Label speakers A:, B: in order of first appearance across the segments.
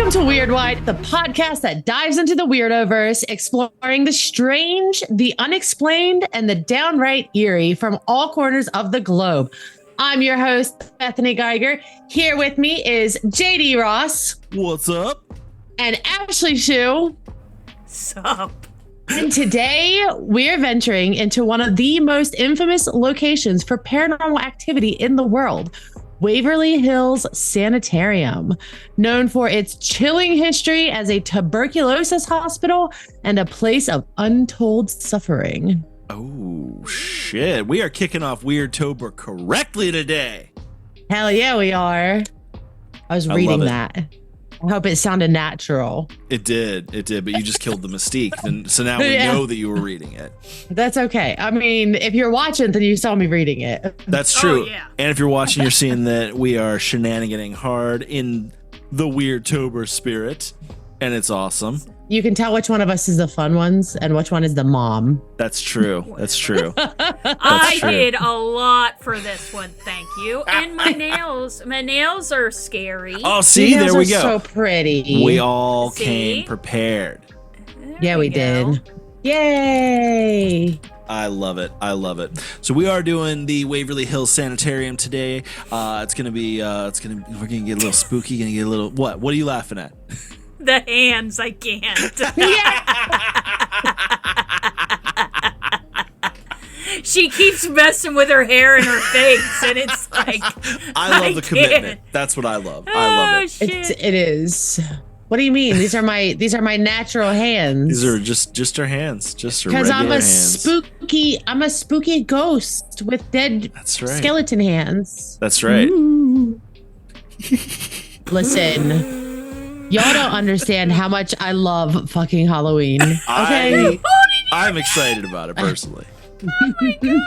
A: Welcome to Weird Wide, the podcast that dives into the weirdoverse, exploring the strange, the unexplained, and the downright eerie from all corners of the globe. I'm your host, Bethany Geiger. Here with me is JD Ross.
B: What's up?
A: And Ashley Shue.
C: Sup?
A: And today we're venturing into one of the most infamous locations for paranormal activity in the world, Waverly Hills Sanatorium, known for its chilling history as a tuberculosis hospital and a place of untold suffering.
B: Oh, shit. We are kicking off Weirdtober correctly today.
A: Hell yeah, we are. I was reading that. I hope it sounded natural.
B: It did, but you just killed the mystique. And so now we know that you were reading it.
A: That's okay. I mean, if you're watching, then you saw me reading it.
B: That's true.
C: Oh, yeah.
B: And if you're watching, you're seeing that we are shenaniganing hard in the Weirdtober spirit. And it's awesome.
A: You can tell which one of us is the fun ones and which one is the mom.
B: That's true. That's true.
C: I did a lot for this one, thank you. And my nails are scary.
B: Oh, see, there we go.
A: So pretty.
B: We all came prepared.
A: Yeah, we did. Yay!
B: I love it. So we are doing the Waverly Hills Sanatorium today. We're gonna get a little spooky. Gonna get a little. What are you laughing at?
C: The hands, I can't. She keeps messing with her hair and her face, and it's like
B: I love the commitment. That's what I love. I love it.
C: Shit.
A: It is. What do you mean? These are my natural hands.
B: These are just her hands, just her
A: because
B: regular hands.
A: I'm a spooky ghost with dead skeleton hands.
B: That's right.
A: Listen. Y'all don't understand how much I love fucking Halloween. Okay.
B: I'm excited about it personally.
C: Oh my god.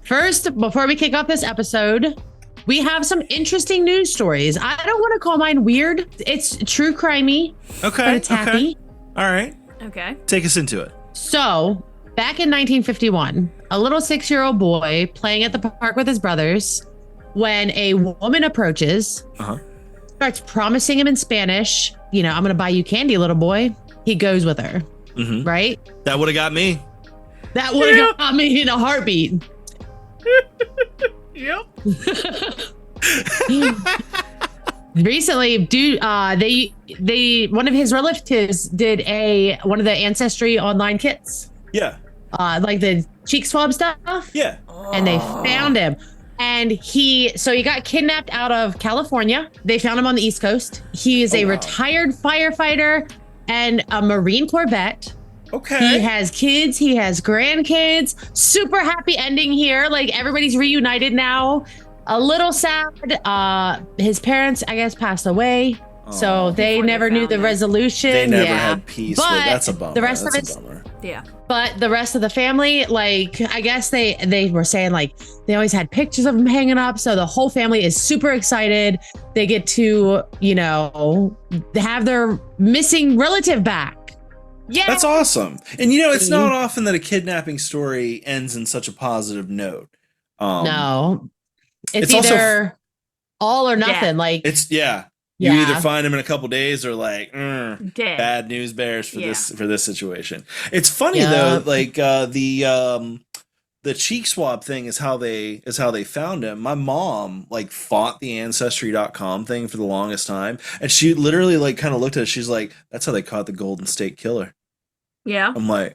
A: First, before we kick off this episode, we have some interesting news stories. I don't want to call mine weird. It's true crimey.
B: Okay.
A: But it's happy.
B: All right.
C: Okay.
B: Take us into it.
A: So, back in 1951, a little 6-year-old boy playing at the park with his brothers when a woman approaches. Starts promising him in Spanish, I'm going to buy you candy, little boy. He goes with her, right?
B: That would have got me.
A: That would have got me in a heartbeat.
C: Yep.
A: Recently, one of his relatives did one of the Ancestry online kits.
B: Yeah.
A: Like the cheek swab stuff.
B: Yeah.
A: And they found him. And he got kidnapped out of California. They found him on the East Coast. He is a retired firefighter and a Marine Corps vet.
B: Okay.
A: He has kids. He has grandkids. Super happy ending here. Like everybody's reunited now. A little sad. His parents, I guess, passed away. So they never knew the resolution.
B: They never had peace. But that's a bummer.
A: The rest of it, But the rest of the family, like, I guess they were saying, like, they always had pictures of him hanging up. So the whole family is super excited. They get to, have their missing relative back. Yeah.
B: That's awesome. And, it's not often that a kidnapping story ends in such a positive note.
A: No. It's either all or nothing. Like,
B: it's, You either find him in a couple days or like bad news bears for this situation. It's funny though, like the cheek swab thing is how they found him. My mom like fought the ancestry.com thing for the longest time, and she literally like kind of looked at it. She's like, "That's how they caught the Golden State Killer." Yeah, I'm like,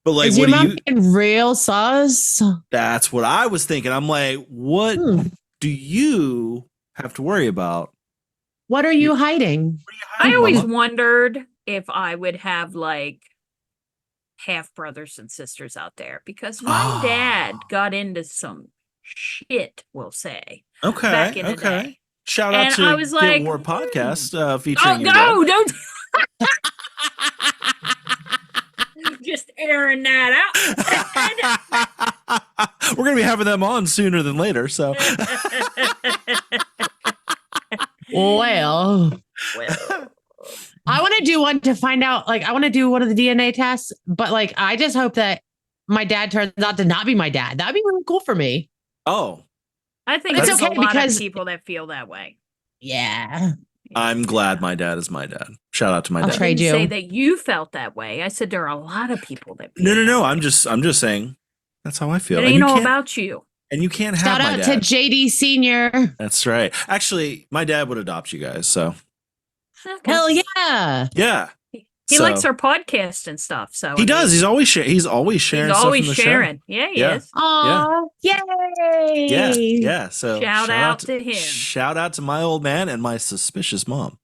B: but like,
A: is
B: what
A: your
B: do
A: mom in real sus?
B: That's what I was thinking. I'm like, what do you have to worry about?
A: What are you hiding?
C: I always wondered if I would have like half brothers and sisters out there because my dad got into some shit, we'll say.
B: Okay.
C: Back in the day.
B: Shout out to
C: I was like,
B: Get War podcast featuring your
C: no,
B: dad.
C: don't. Just airing that
B: out. We're going to be having them on sooner than later, so.
A: Well, I want to do one to find out, like, I want to do one of the DNA tests, but like, I just hope that my dad turns out to not be my dad. That'd be really cool for me.
B: Oh,
C: I think it's okay a lot of people that feel that way.
A: Yeah.
B: I'm glad my dad is my dad. Shout out to my dad.
A: I'll trade you.
C: I didn't say that you felt that way. I said there are a lot of people that feel
B: No.
C: way.
B: I'm just saying that's how I feel.
C: It ain't all about you.
B: And you can't have
A: Shout
B: my
A: out
B: dad.
A: to JD Senior.
B: That's right. Actually, my dad would adopt you guys. So
C: Okay.
A: Hell yeah.
B: Yeah.
C: He likes our podcast and stuff. So
B: he does. He's always sharing.
C: He's
B: always
C: sharing. Yeah, he is.
A: Aw, yay.
B: Yeah. So
C: shout out to him.
B: Shout out to my old man and my suspicious mom.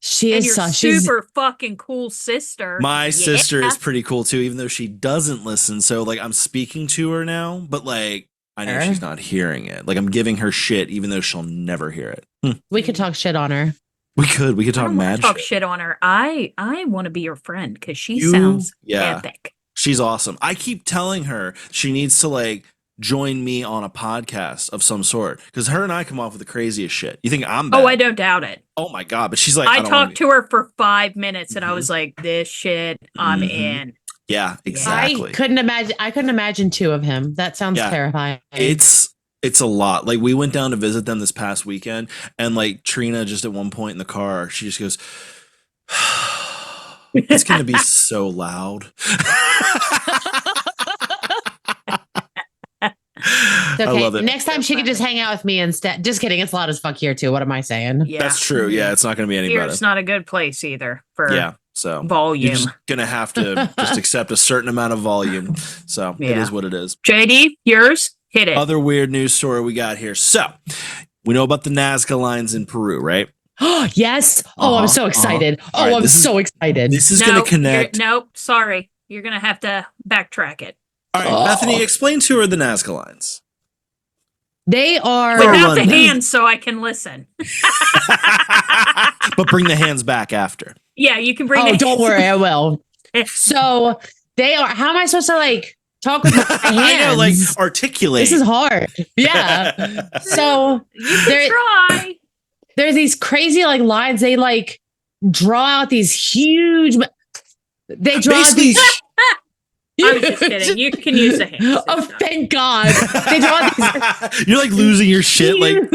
A: She
C: and
A: is
C: your super fucking cool sister.
B: My sister is pretty cool too, even though she doesn't listen. So like I'm speaking to her now, but like I know she's not hearing it. Like I'm giving her shit, even though she'll never hear it.
A: We could talk shit on her.
B: We could talk mad
C: shit on her. I want to be your friend because she sounds epic.
B: She's awesome. I keep telling her she needs to like join me on a podcast of some sort because her and I come off with the craziest shit. You think I'm bad?
C: Oh, I don't doubt it.
B: Oh my god! But she's like,
C: I talked to her for 5 minutes and I was like, "This shit, I'm in."
B: Yeah, exactly.
A: I couldn't imagine two of him. That sounds terrifying.
B: It's a lot. Like we went down to visit them this past weekend, and like Trina just at one point in the car, she just goes, "It's gonna be so loud."
A: Okay.
B: I love it.
A: Next time she could just hang out with me instead. Just kidding. It's loud as fuck here too. What am I saying?
C: Yeah,
B: that's true. Yeah, it's not going to be any better.
C: It's not a good place either for
B: so
C: volume.
B: You're just going to have to just accept a certain amount of volume. So it is what it is.
C: JD, yours? Hit it.
B: Other weird news story we got here. So we know about the Nasca Lines in Peru, right?
A: Yes. Oh, I'm so excited. I'm so excited.
B: This is going to connect.
C: Nope. Sorry. You're going to have to backtrack it.
B: All right, Bethany, explain to her the Nasca Lines.
A: They are
C: without the hands, so I can listen.
B: But bring the hands back after.
C: Yeah, you can bring.
A: Don't worry, I will. So they are. How am I supposed to like talk with my hands?
B: I know, like articulate.
A: This is hard. Yeah. So
C: you can try.
A: There's these crazy like lines. They like draw out these huge. They draw these.
C: I was just kidding. You can use the hands.
A: Oh, thank God. They draw these.
B: You're like losing your shit. Like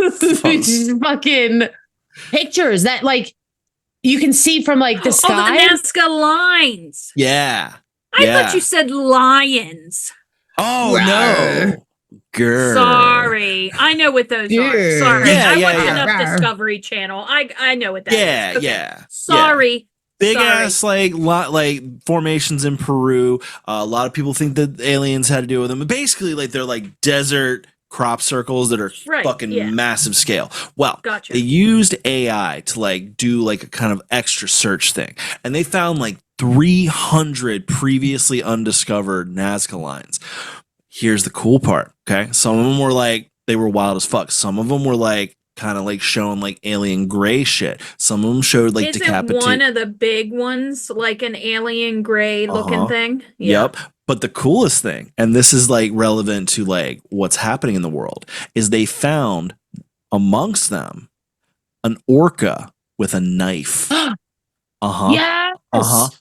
A: fucking pictures that like you can see from like the sky.
C: Oh, the Nasca Lines.
B: Yeah.
C: I thought you said lions.
B: Oh, no. Girl.
C: Sorry. I know what those are. Sorry. I watched enough Discovery Channel. I know what that is. Okay.
B: Yeah.
C: Sorry.
B: Big ass like formations in Peru. A lot of people think that aliens had to do with them. But basically, like they're like desert crop circles that are fucking massive scale. Well, they used AI to like do like a kind of extra search thing, and they found like 300 previously undiscovered Nazca lines. Here's the cool part. Okay, some of them were like they were wild as fuck. Some of them were like kind of like showing like alien gray shit. Some of them showed like decapitated.
C: One of the big ones like an alien gray looking thing. Yeah.
B: Yep. But the coolest thing, and this is like relevant to like what's happening in the world, is they found amongst them an orca with a knife.
A: Yes.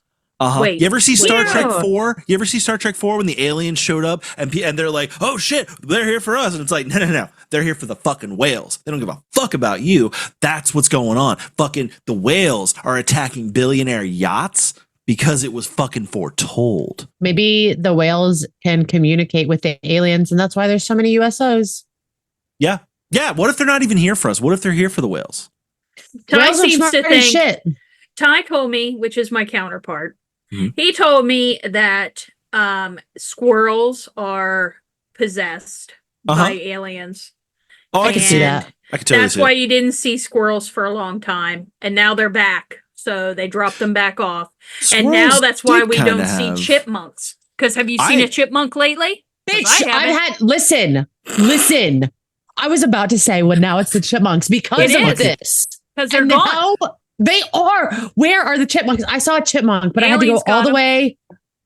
C: Wait,
B: you ever see Star Trek 4? You ever see Star Trek 4 when the aliens showed up and they're like, oh shit, they're here for us. And it's like, no. They're here for the fucking whales. They don't give a fuck about you. That's what's going on. Fucking the whales are attacking billionaire yachts because it was fucking foretold.
A: Maybe the whales can communicate with the aliens and that's why there's so many USOs.
B: Yeah. Yeah. What if they're not even here for us? What if they're here for the whales?
C: Ty seems to think, Ty told me, which is my counterpart, he told me that squirrels are possessed by aliens.
B: Oh, I can see that. I can totally
C: that's why you didn't see squirrels for a long time. And now they're back. So they dropped them back off. Squirrels, and now that's why we don't see chipmunks. Because have you seen a chipmunk lately?
A: Bitch, listen. I was about to say, well, now it's the chipmunks because of this.
C: Because they're gone.
A: They are. Where are the chipmunks? I saw a chipmunk, but I had to go all the way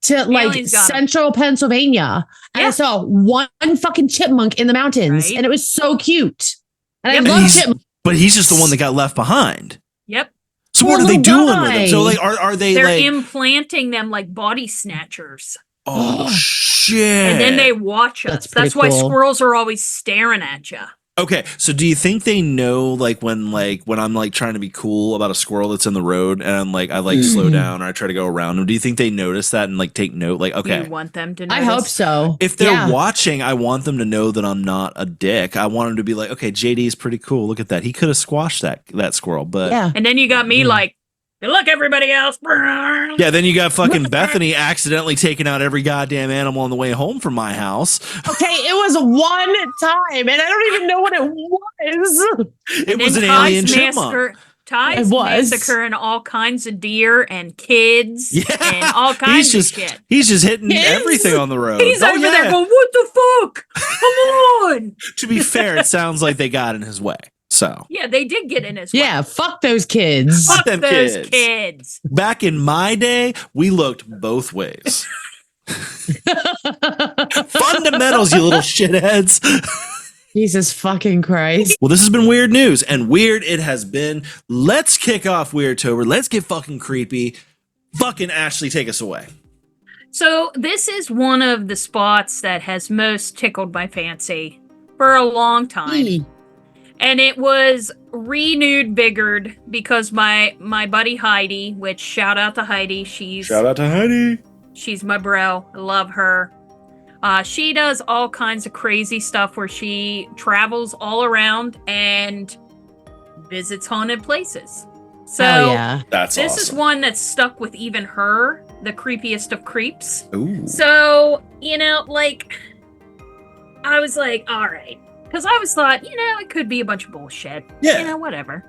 A: to like central Pennsylvania. And I saw one fucking chipmunk in the mountains. And it was so cute. And I love chipmunks.
B: But he's just the one that got left behind.
C: Yep.
B: So what are they doing with them? So like, are they?
C: They're
B: like
C: implanting them like body snatchers.
B: Oh shit!
C: And then they watch us. That's why squirrels are always staring at you.
B: Okay, so do you think they know when I'm like trying to be cool about a squirrel that's in the road and I'm like slow down or I try to go around them? Do you think they notice that and like take note? Like, okay,
C: you want them to notice?
A: I hope so.
B: If they're watching, I want them to know that I'm not a dick. I want them to be like, okay, JD is pretty cool. Look at that. He could have squashed that squirrel, but
C: And then you got me like, look, everybody else.
B: Yeah, then you got fucking Bethany accidentally taking out every goddamn animal on the way home from my house.
A: Okay, it was one time, and I don't even know what it was.
B: It was an alien chipmunk.
C: Ty's massacring all kinds of deer and kids and all kinds of shit.
B: He's just hitting everything on the road.
C: He's over there going, what the fuck? Come on.
B: To be fair, it sounds like they got in his way. So
C: yeah, they did get in his way.
A: Yeah, fuck those kids.
C: Fuck them kids.
B: Back in my day, we looked both ways. Fundamentals, you little shitheads.
A: Jesus fucking Christ.
B: Well, this has been weird news, and weird it has been. Let's kick off Weirdtober. Let's get fucking creepy. Fucking Ashley, take us away.
C: So this is one of the spots that has most tickled my fancy for a long time. And it was renewed vigored because my buddy Heidi, which shout out to Heidi.
B: Shout out to Heidi.
C: She's my bro. I love her. She does all kinds of crazy stuff where she travels all around and visits haunted places. So
B: that's
C: this
B: awesome.
C: is one that's stuck with even her, the creepiest of creeps.
B: Ooh.
C: So, I was like, all right. Because I was thought, it could be a bunch of bullshit.
B: Yeah.
C: Whatever.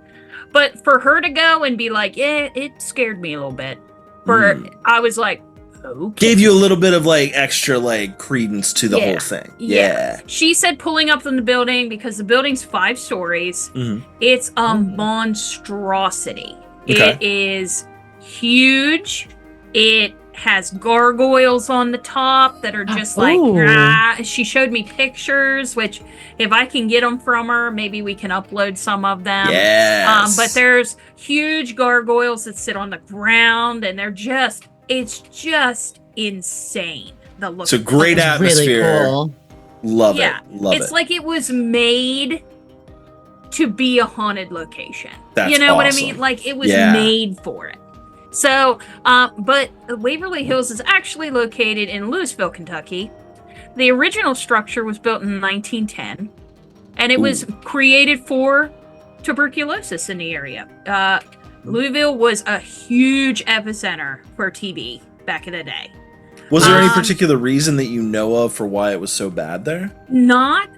C: But for her to go and be like, yeah, it scared me a little bit. I was like, okay.
B: Gave you a little bit of extra credence to the whole thing. Yeah.
C: She said pulling up from the building because the building's 5 stories. It's a monstrosity.
B: Okay.
C: It is huge. It has gargoyles on the top that are just she showed me pictures, which if I can get them from her, maybe we can upload some of them.
B: Yes.
C: But there's huge gargoyles that sit on the ground and it's just insane. The look.
B: It's a great atmosphere.
A: Really cool.
B: Love it. Love
C: it's like it was made to be a haunted location.
B: That's
C: what I
B: awesome.
C: mean? Like it was made for it. So, but Waverly Hills is actually located in Louisville, Kentucky. The original structure was built in 1910, and it was created for tuberculosis in the area. Louisville was a huge epicenter for TB back in the day.
B: Was there any particular reason that you know of for why it was so bad there?
C: Not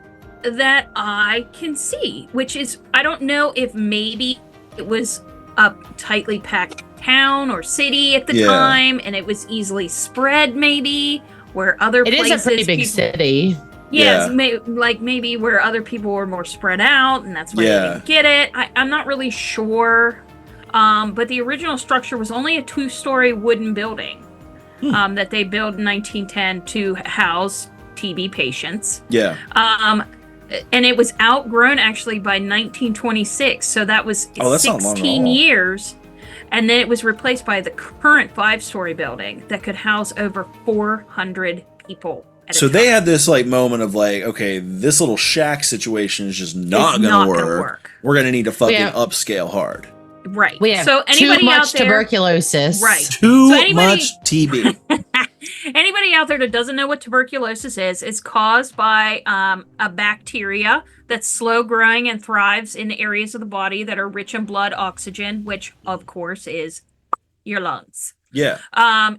C: that I can see, which is, I don't know if maybe it was a tightly packed town or city at the time, and it was easily spread maybe, where other places...
A: It is a pretty big city.
C: Yes, maybe where other people were more spread out, and that's why they didn't get it. I'm not really sure. But the original structure was only a 2-story wooden building that they built in 1910 to house TB patients.
B: Yeah.
C: And it was outgrown actually by 1926, so that was 16 years. And then it was replaced by the current 5-story building that could house over 400 people.
B: So they had this moment of okay, this little shack situation is just not gonna work. We're gonna need to fucking upscale hard.
C: Right.
A: We have
C: so anybody
A: too much
C: out there,
A: tuberculosis.
C: Right.
B: Too much TB.
C: Anybody out there that doesn't know what tuberculosis is, it's caused by a bacteria that's slow growing and thrives in areas of the body that are rich in blood oxygen, which of course is your lungs.
B: Yeah.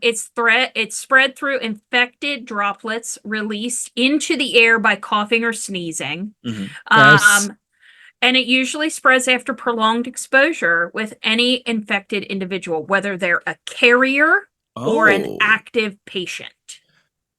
C: It's spread through infected droplets released into the air by coughing or sneezing. And it usually spreads after prolonged exposure with any infected individual, whether they're a carrier or an active patient.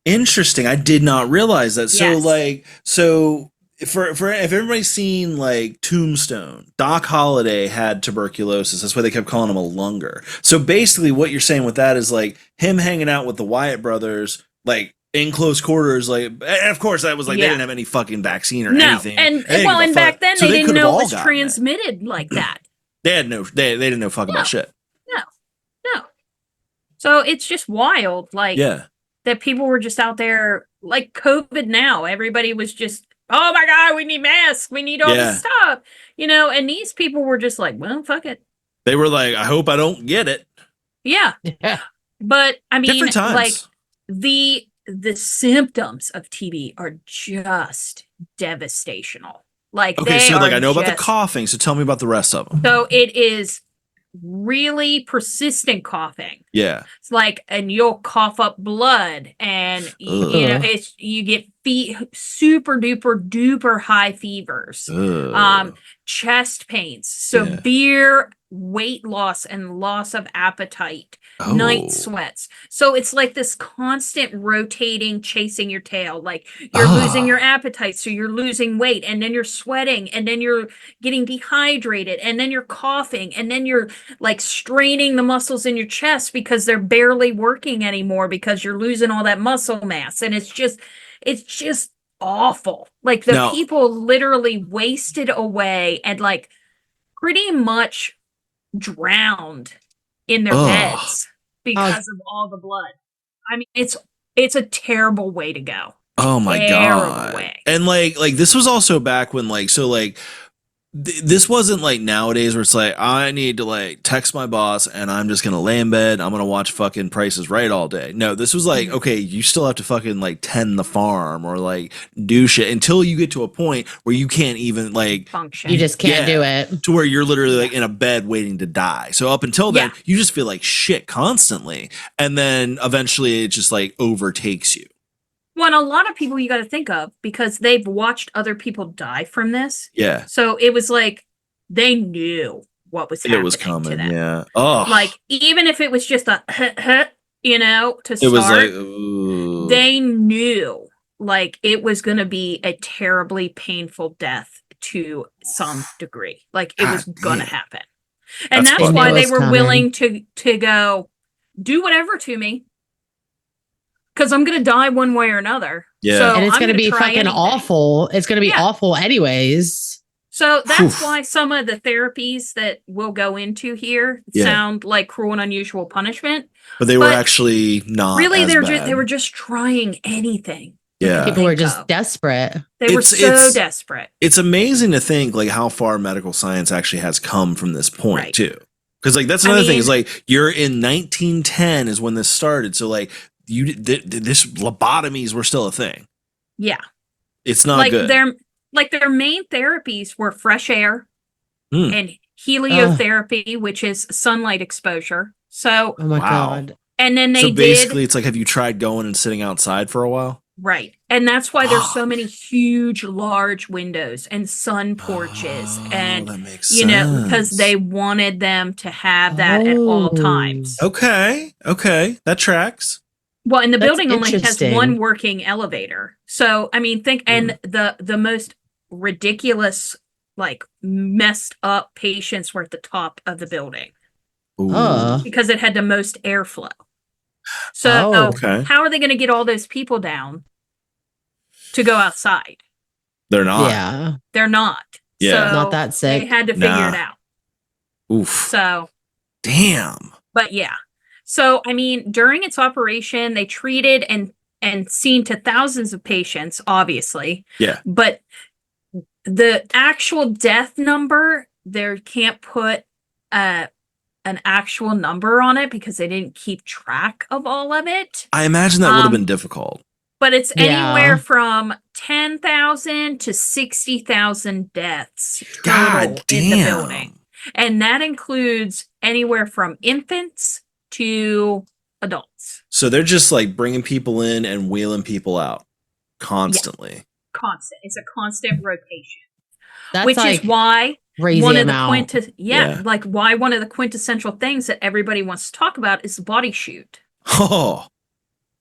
B: Interesting. I did not realize that.
C: Yes.
B: So if everybody's seen Tombstone, Doc Holliday had tuberculosis. That's why they kept calling him a lunger. So basically what you're saying with that is him hanging out with the Wyatt brothers, in close quarters, and of course that was they didn't have any fucking vaccine or anything.
C: And back then they didn't know it was transmitted like that.
B: They didn't know fuck about shit.
C: No. So it's just wild, that people were just out there like COVID now. Everybody was just oh my God, we need masks. We need all this stuff. And these people were just like, well, fuck it.
B: They were like, I hope I don't get it.
C: Yeah. But I mean,
B: different times.
C: Like the symptoms of TB are just devastational. Like,
B: okay, so like I know about the coughing, so tell me about the rest of them.
C: So it is really persistent coughing.
B: Yeah.
C: It's like, and you'll cough up blood, and you get super duper high fevers, chest pains, severe weight loss and loss of appetite, night sweats. So it's like this constant rotating, chasing your tail. Like, you're losing your appetite, so you're losing weight, and then you're sweating, and then you're getting dehydrated, and then you're coughing, and then you're like straining the muscles in your chest because they're barely working anymore because you're losing all that muscle mass. And it's just awful. Like, the people literally wasted away and like pretty much drowned in their beds because of all the blood. I mean, it's a terrible way to go.
B: Oh my God. And like this was also back when this wasn't like nowadays where it's like, I need to like text my boss and I'm just gonna lay in bed, I'm gonna watch fucking Price is Right all day. No, this was like, okay, you still have to fucking like tend the farm or like do shit until you get to a point where you can't even like
C: function.
A: You just can't do it.
B: To where you're literally like in a bed waiting to die. So up until then, you just feel like shit constantly. And then eventually it just like overtakes you.
C: Well, and a lot of people you got to think of, because they've watched other people die from this.
B: Yeah.
C: So it was like they knew what was happening.
B: It was coming.
C: To them.
B: Yeah. Oh.
C: Like, even if it was just a, to start,
B: it was like, ooh.
C: They knew like it was going to be a terribly painful death to some degree. Like, it was going to happen, and that's why they were willing to go do whatever to me. Because I'm going to die one way or another.
B: Yeah.
A: So and it's going to be fucking awful. It's going to be awful anyways.
C: So that's why some of the therapies that we'll go into here sound like Cruel and Unusual Punishment.
B: But they were actually not
C: really,
B: they
C: were just trying anything.
B: Yeah.
A: People were just desperate.
C: They were so desperate.
B: It's amazing to think like how far medical science actually has come from this point too. Because like that's another thing is like you're in 1910 is when this started. So like this lobotomies were still a thing.
C: Yeah.
B: It's not good.
C: Their main therapies were fresh air and heliotherapy, which is sunlight exposure. So,
A: oh my God.
C: And then
B: so basically it's like, have you tried going and sitting outside for a while?
C: Right. And that's why there's so many huge, large windows and sun porches. And,
B: that makes sense.
C: Because they wanted them to have that at all times.
B: Okay. That tracks.
C: Well, and the building only has one working elevator. So, I mean, and the most ridiculous, like, messed up patients were at the top of the building. Because it had the most airflow. So, how are they going to get all those people down to go outside?
B: They're not.
A: Yeah.
C: They're not.
B: Yeah.
C: So
A: not that sick.
C: They had to figure it out.
B: Oof.
C: So.
B: Damn.
C: But yeah. So, I mean, during its operation, they treated and seen to thousands of patients, obviously.
B: Yeah.
C: But the actual death number, they can't put an actual number on it because they didn't keep track of all of it.
B: I imagine that would have been difficult.
C: But it's anywhere from 10,000 to 60,000 deaths total in the building. And that includes anywhere from infants to adults.
B: So they're just like bringing people in and wheeling people out constantly.
C: Yeah. Constant. It's a constant rotation.
A: That's
C: which is why
A: one of
C: the like why one of the quintessential things that everybody wants to talk about is the body shoot.
B: Oh.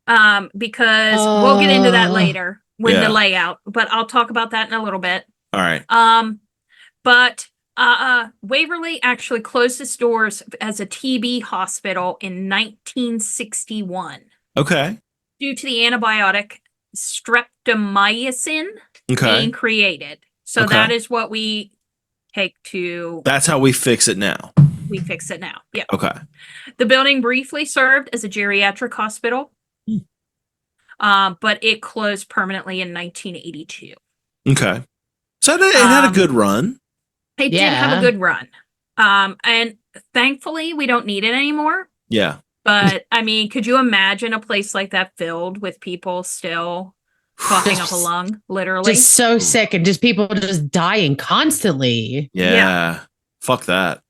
C: Because we'll get into that later with the layout, but I'll talk about that in a little bit.
B: All right.
C: But Waverly actually closed its doors as a TB hospital in 1961.
B: Okay.
C: Due to the antibiotic streptomycin being created. So that is what we take to...
B: That's how we fix it now.
C: We fix it now. Yeah.
B: Okay.
C: The building briefly served as a geriatric hospital, but it closed permanently in 1982.
B: Okay. So it had a good run.
C: It did have a good run. And thankfully, we don't need it anymore.
B: Yeah.
C: But, I mean, could you imagine a place like that filled with people still coughing up a lung, literally?
A: Just so sick and just people just dying constantly.
B: Yeah. Fuck that.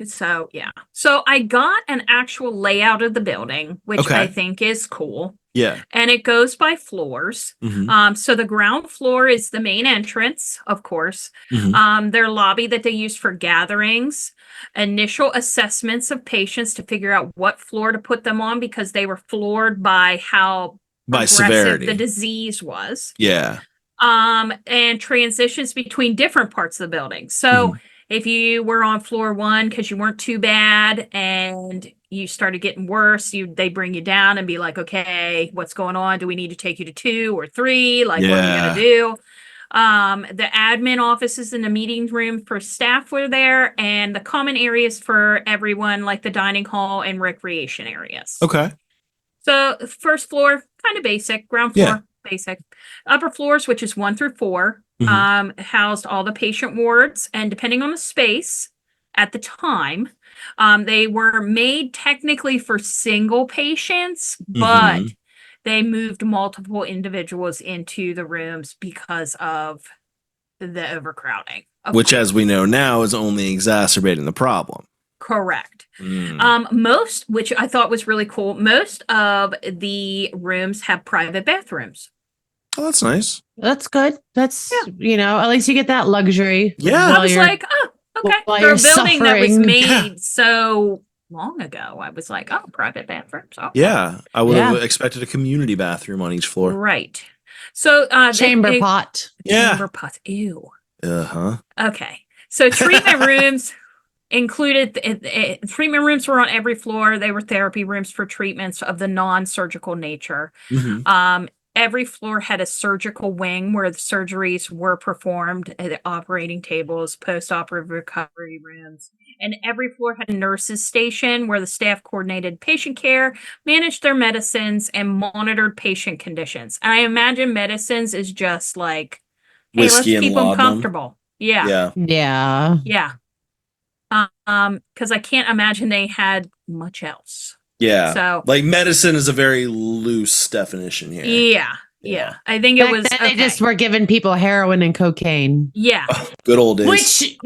C: So, yeah. So I got an actual layout of the building, which I think is cool.
B: Yeah.
C: And it goes by floors.
B: Mm-hmm.
C: So the ground floor is the main entrance, of course.
B: Mm-hmm.
C: Their lobby that they use for gatherings, initial assessments of patients to figure out what floor to put them on because they were floored by how aggressive
B: severity
C: the disease was.
B: Yeah.
C: And transitions between different parts of the building. So if you were on floor 1 because you weren't too bad and you started getting worse, they bring you down and be like, okay, what's going on? Do we need to take you to 2 or 3? Like, what are we going to do? The admin offices and the meeting room for staff were there, and the common areas for everyone, like the dining hall and recreation areas.
B: Okay.
C: So first floor, kind of basic. Ground floor, basic. Upper floors, which is 1 through 4, housed all the patient wards, and depending on the space at the time, they were made technically for single patients, but they moved multiple individuals into the rooms because of the overcrowding.
B: Which, as we know now, is only exacerbating the problem.
C: Correct. Most, which I thought was really cool, most of the rooms have private bathrooms.
B: Oh, that's nice.
A: That's good. That's, at least you get that luxury.
B: Yeah.
C: I was like, oh, okay. For a building that was made so long ago, I was like, oh, private bathrooms. Oh.
B: Yeah. I would have expected a community bathroom on each floor.
C: Right. So,
A: chamber pot.
C: Chamber pot. Ew.
B: Uh-huh.
C: Okay. So treatment rooms included, treatment rooms were on every floor. They were therapy rooms for treatments of the non-surgical nature. Every floor had a surgical wing where the surgeries were performed, operating tables, post-operative recovery rooms. And every floor had a nurse's station where the staff coordinated patient care, managed their medicines, and monitored patient conditions. And I imagine medicines is just like, hey, let's keep them comfortable. Yeah. Because I can't imagine they had much else.
B: Yeah.
C: So,
B: like, medicine is a very loose definition here.
C: Yeah. I think it was.
A: They just were giving people heroin and cocaine.
C: Yeah.
B: Oh, good old days.
A: Which,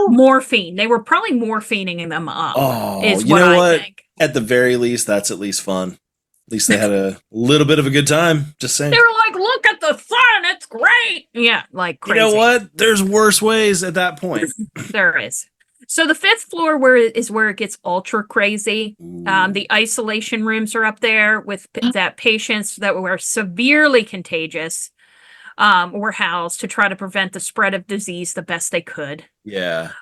C: morphine. They were probably morphining them up.
B: Oh,
C: is what I think.
B: At the very least, that's at least fun. At least they had a little bit of a good time. Just saying.
C: They were like, look at the sun. It's great. Yeah. Like crazy.
B: You know what? There's worse ways at that point.
C: There is. So the 5th floor is where it gets ultra crazy. The isolation rooms are up there with that patients that were severely contagious were housed to try to prevent the spread of disease the best they could.
B: Yeah.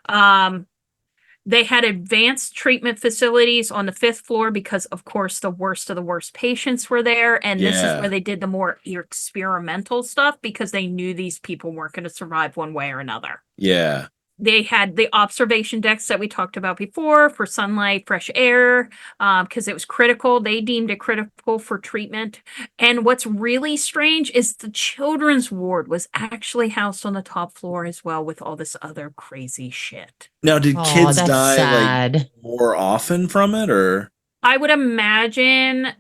C: They had advanced treatment facilities on the 5th floor because, of course, the worst of the worst patients were there. And this is where they did the more experimental stuff because they knew these people weren't going to survive one way or another.
B: Yeah.
C: They had the observation decks that we talked about before for sunlight, fresh air, because it was critical. They deemed it critical for treatment. And what's really strange is the children's ward was actually housed on the top floor as well with all this other crazy shit.
B: Now, did kids die like more often from it, or? I
C: would imagine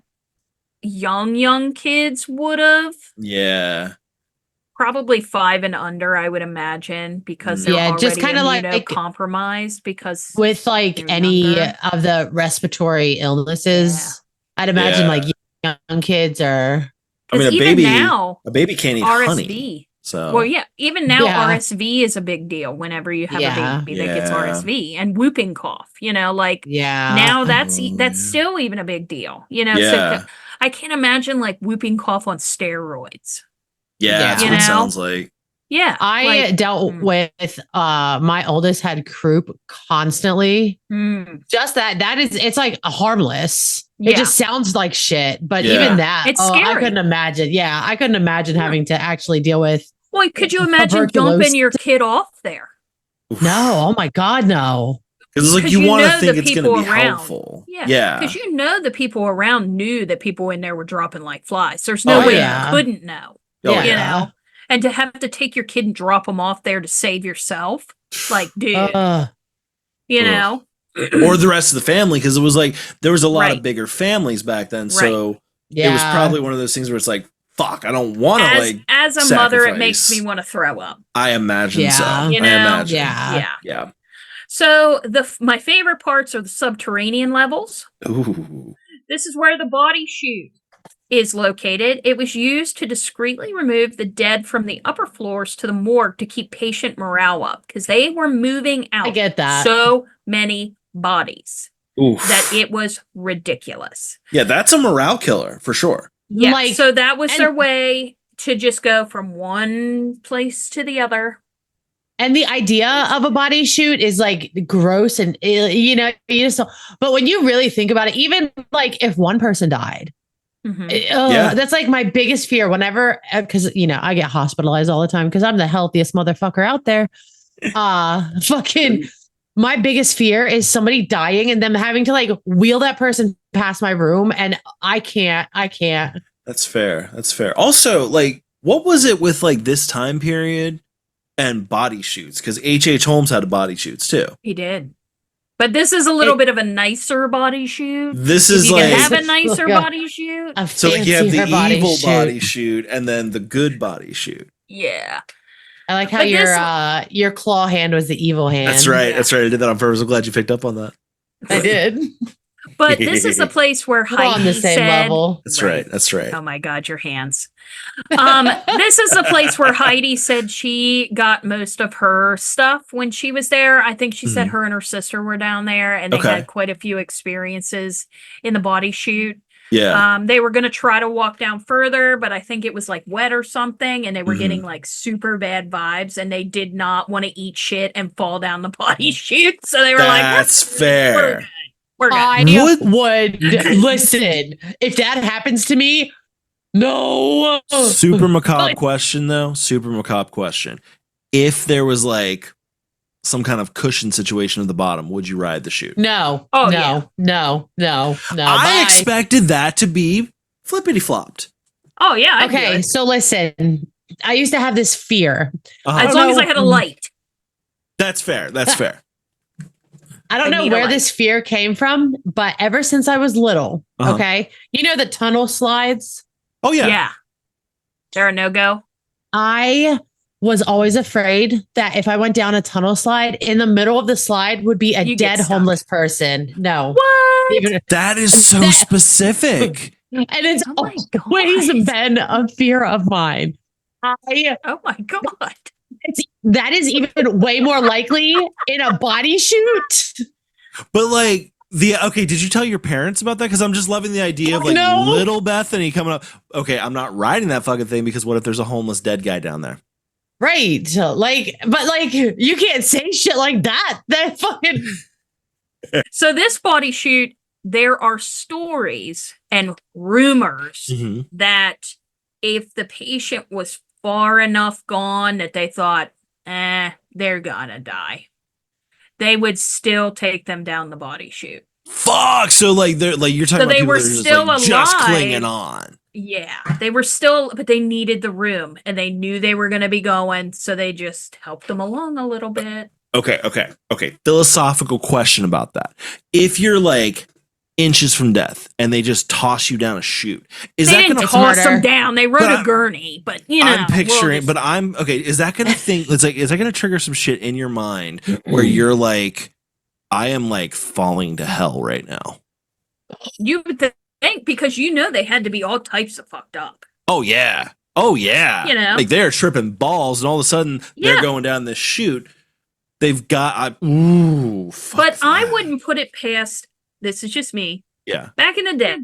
C: young kids would have.
B: Yeah.
C: Probably 5 and under, I would imagine, because they're already just kind of like compromised. Because
A: with like any of the respiratory illnesses, I'd imagine like young kids are.
B: I mean, a baby can't eat
C: RSV.
B: Honey. So
C: well, even now RSV is a big deal. Whenever you have a baby that gets RSV and whooping cough, now that's still even a big deal. So I can't imagine like whooping cough on steroids.
B: Yeah, that's what it sounds like.
C: Yeah.
A: I dealt with my oldest had croup constantly. Just that is it's like harmless. It just sounds like shit. But even that,
C: it's scary.
A: I couldn't imagine. Yeah, I couldn't imagine having to actually deal with.
C: Well, could you imagine dumping your kid off there?
A: No, oh my God, no.
B: Because it's like you want to think it's going to be helpful.
C: Yeah. Because the people around knew that people in there were dropping like flies. There's no way you couldn't know. And to have to take your kid and drop them off there to save yourself. Like, dude, you know.
B: Or the rest of the family, because it was like, there was a lot of bigger families back then. So it was probably one of those things where it's like, fuck, I don't want to like
C: as a mother, it makes me want to throw up.
B: I imagine so.
C: You know?
B: I imagine.
C: Yeah. So my favorite parts are the subterranean levels.
B: Ooh.
C: This is where the body chute is located. It was used to discreetly remove the dead from the upper floors to the morgue to keep patient morale up, because they were moving out.
A: I get that.
C: So many bodies that it was ridiculous.
B: Yeah, that's a morale killer for sure.
C: Yeah, so that was their way to just go from one place to the other.
A: And the idea of a body chute is like gross and, you know, but when you really think about it, even like if one person died, that's like my biggest fear whenever, because, you know, I get hospitalized all the time because I'm the healthiest motherfucker out there. Fucking my biggest fear is somebody dying and them having to like wheel that person past my room. And I can't.
B: That's fair. Also, like, what was it with like this time period and body chutes? Because H.H. Holmes had a body chutes too.
C: He did. But this is a little bit of a nicer body chute.
B: This is like,
C: have a nicer body chute.
B: So like you have the evil body chute and then the good body chute.
C: Yeah.
A: I like how your claw hand was the evil hand.
B: That's right. That's right. I did that on purpose. I'm glad you picked up on that.
A: I did.
C: But this is the place where Heidi
A: on the same level.
B: That's right. That's right.
C: Oh my God, your hands. This is the place where Heidi said she got most of her stuff when she was there. I think she said her and her sister were down there, and they had quite a few experiences in the body chute.
B: Yeah.
C: They were going to try to walk down further, but I think it was like wet or something, and they were getting like super bad vibes, and they did not want to eat shit and fall down the body chute. So they were like,
B: "That's fair."
C: We're good.
A: I would listen if that happens to me. No.
B: Super macabre question though. Super macabre question. If there was like some kind of cushion situation at the bottom, would you ride the chute?
A: No.
C: Oh,
A: no.
B: I expected that to be flippity flopped.
C: Oh yeah.
A: Okay, so listen. I used to have this fear.
C: As long as I had a light.
B: That's fair. That's fair.
A: I don't know where this fear came from, but ever since I was little, okay, you know the tunnel slides?
B: Oh yeah.
C: Yeah. They're a no-go.
A: I was always afraid that if I went down a tunnel slide, in the middle of the slide would be a dead homeless person. No.
C: What?
B: That is so specific.
A: And it's always been a fear of mine.
C: Oh my God.
A: That is even way more likely in a body chute.
B: But like did you tell your parents about that? Because I'm just loving the idea of like little Bethany coming up. Okay, I'm not riding that fucking thing because what if there's a homeless dead guy down there?
A: Right. But you can't say shit like that. That fucking.
C: So this body chute, there are stories and rumors that if the patient was far enough gone that they thought, they're gonna die, they would still take them down the body chute.
B: Fuck. So like they're like you're talking about people that are still alive, just clinging on.
C: Yeah, they were still, but they needed the room and they knew they were going to be going, so they just helped them along a little bit.
B: Okay. Philosophical question about that. If you're like inches from death and they just toss you down a chute, is that going to
C: toss them down? They rode a gurney, but you know,
B: I'm picturing. But I'm okay. Is that going to think? It's like, is that going to trigger some shit in your mind where you're like, I am like falling to hell right now?
C: You would think, because you know they had to be all types of fucked up.
B: Oh yeah. You know, like they're tripping balls, and all of a sudden they're going down this chute. They've got
C: but I wouldn't put it past. This is just me.
B: Yeah.
C: Back in the day,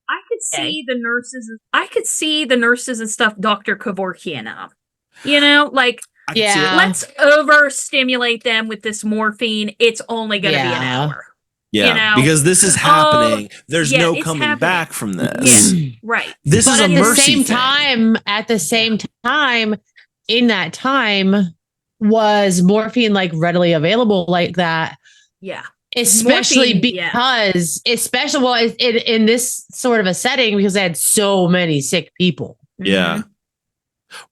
C: I could see the nurses. I could see the nurses and stuff. Dr. Kevorkian, you know, like.
A: Yeah.
C: Let's overstimulate them with this morphine. It's only going to be an hour.
B: Yeah, you know? Because this is happening. There's no coming back from this.
C: Yeah, right.
B: This is a mercy
A: thing. At the same time, in that time, was morphine like readily available like that?
C: Yeah.
A: Especially because, in this sort of a setting, because they had so many sick people.
B: Yeah.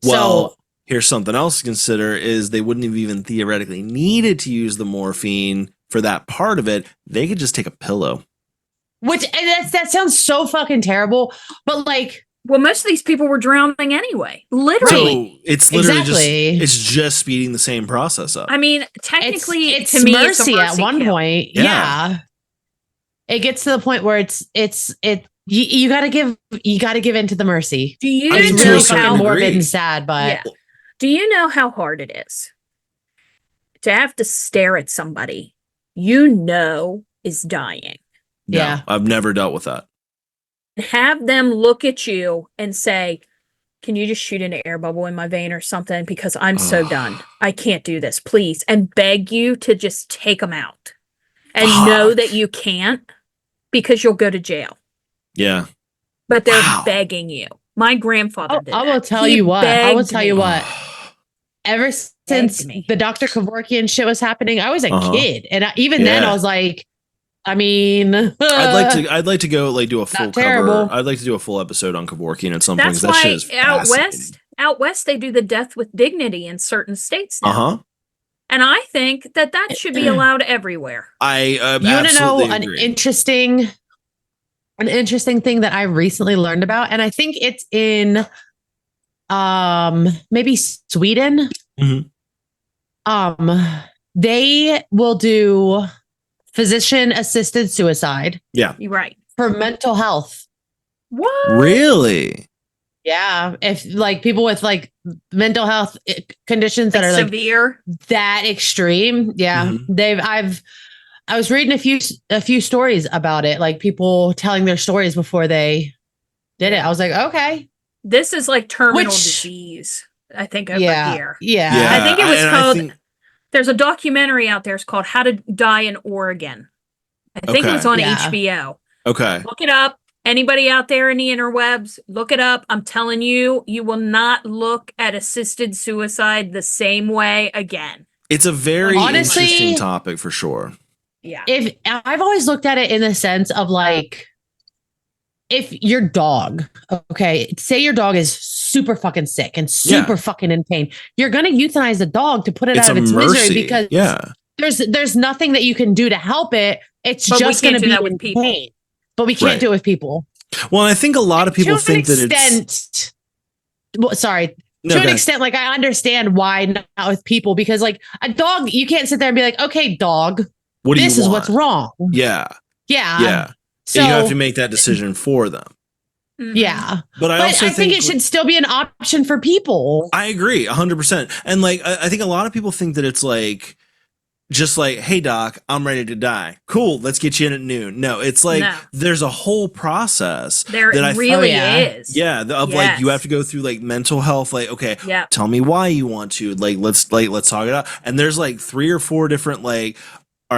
B: Well, here's something else to consider is they wouldn't have even theoretically needed to use the morphine for that part of it. They could just take a pillow.
A: That sounds so fucking terrible. But like,
C: well, most of these people were drowning anyway. Literally.
B: So it's literally just speeding the same process up.
C: I mean, technically,
A: it's
C: to me,
A: mercy,
C: it's
A: at one point. Yeah. It gets to the point where you gotta give into the mercy.
C: Do you know
A: really fucking morbid and sad, but
C: do you know how hard it is to have to stare at somebody is dying?
B: No,
A: yeah.
B: I've never dealt with that.
C: Have them look at you and say, can you just shoot an air bubble in my vein or something? Because I'm so done. I can't do this, please. And beg you to just take them out. And know that you can't because you'll go to jail.
B: Yeah.
C: But they're begging you. My grandfather did
A: I will tell you what. Ever since the Dr. Kevorkian shit was happening, I was a kid. And even then I was like, I mean,
B: I'd like to go do a full cover. I'd like to do a full episode on Kevorkian at some point.
C: That's why out west they do the death with dignity in certain states now. And I think that should be allowed everywhere.
A: You want to know an interesting thing that I recently learned about, and I think it's in maybe Sweden.
B: Mm-hmm.
A: They will do physician-assisted suicide.
B: Yeah.
C: You're right.
A: For mental health.
C: What?
B: Really?
A: Yeah. If people with mental health conditions that are
C: severe,
A: that extreme. Yeah.
B: Mm-hmm.
A: I was reading a few stories about it, people telling their stories before they did it. I was like, okay.
C: This is terminal disease, I think, over here.
A: Yeah.
C: I think it was called... There's a documentary out there. It's called How to Die in Oregon. I think it was on HBO.
B: Okay.
C: Look it up. Anybody out there in the interwebs, look it up. I'm telling you, you will not look at assisted suicide the same way again.
B: It's a very interesting topic for sure.
C: Yeah.
A: If I've always looked at it in the sense of if your dog, say your dog is super fucking sick and super fucking in pain, you're going to euthanize the dog to put it out of its misery because there's nothing that you can do to help it. It's just going to be in pain. But we can't do it with people.
B: Well, I think a lot of people think that it's...
A: To an extent, I understand why not with people, because a dog, you can't sit there and be like, okay, dog, this is what's wrong.
B: Yeah.
A: So
B: you have to make that decision for them.
A: Yeah.
B: But I
A: think it should still be an option for people.
B: I agree 100%. And I think a lot of people think that it's hey doc, I'm ready to die. Cool. Let's get you in at noon. No, it's there's a whole process.
C: There really is.
B: Yeah. You have to go through mental health. Tell me why you want to, let's talk it out. And there's 3 or 4 different, all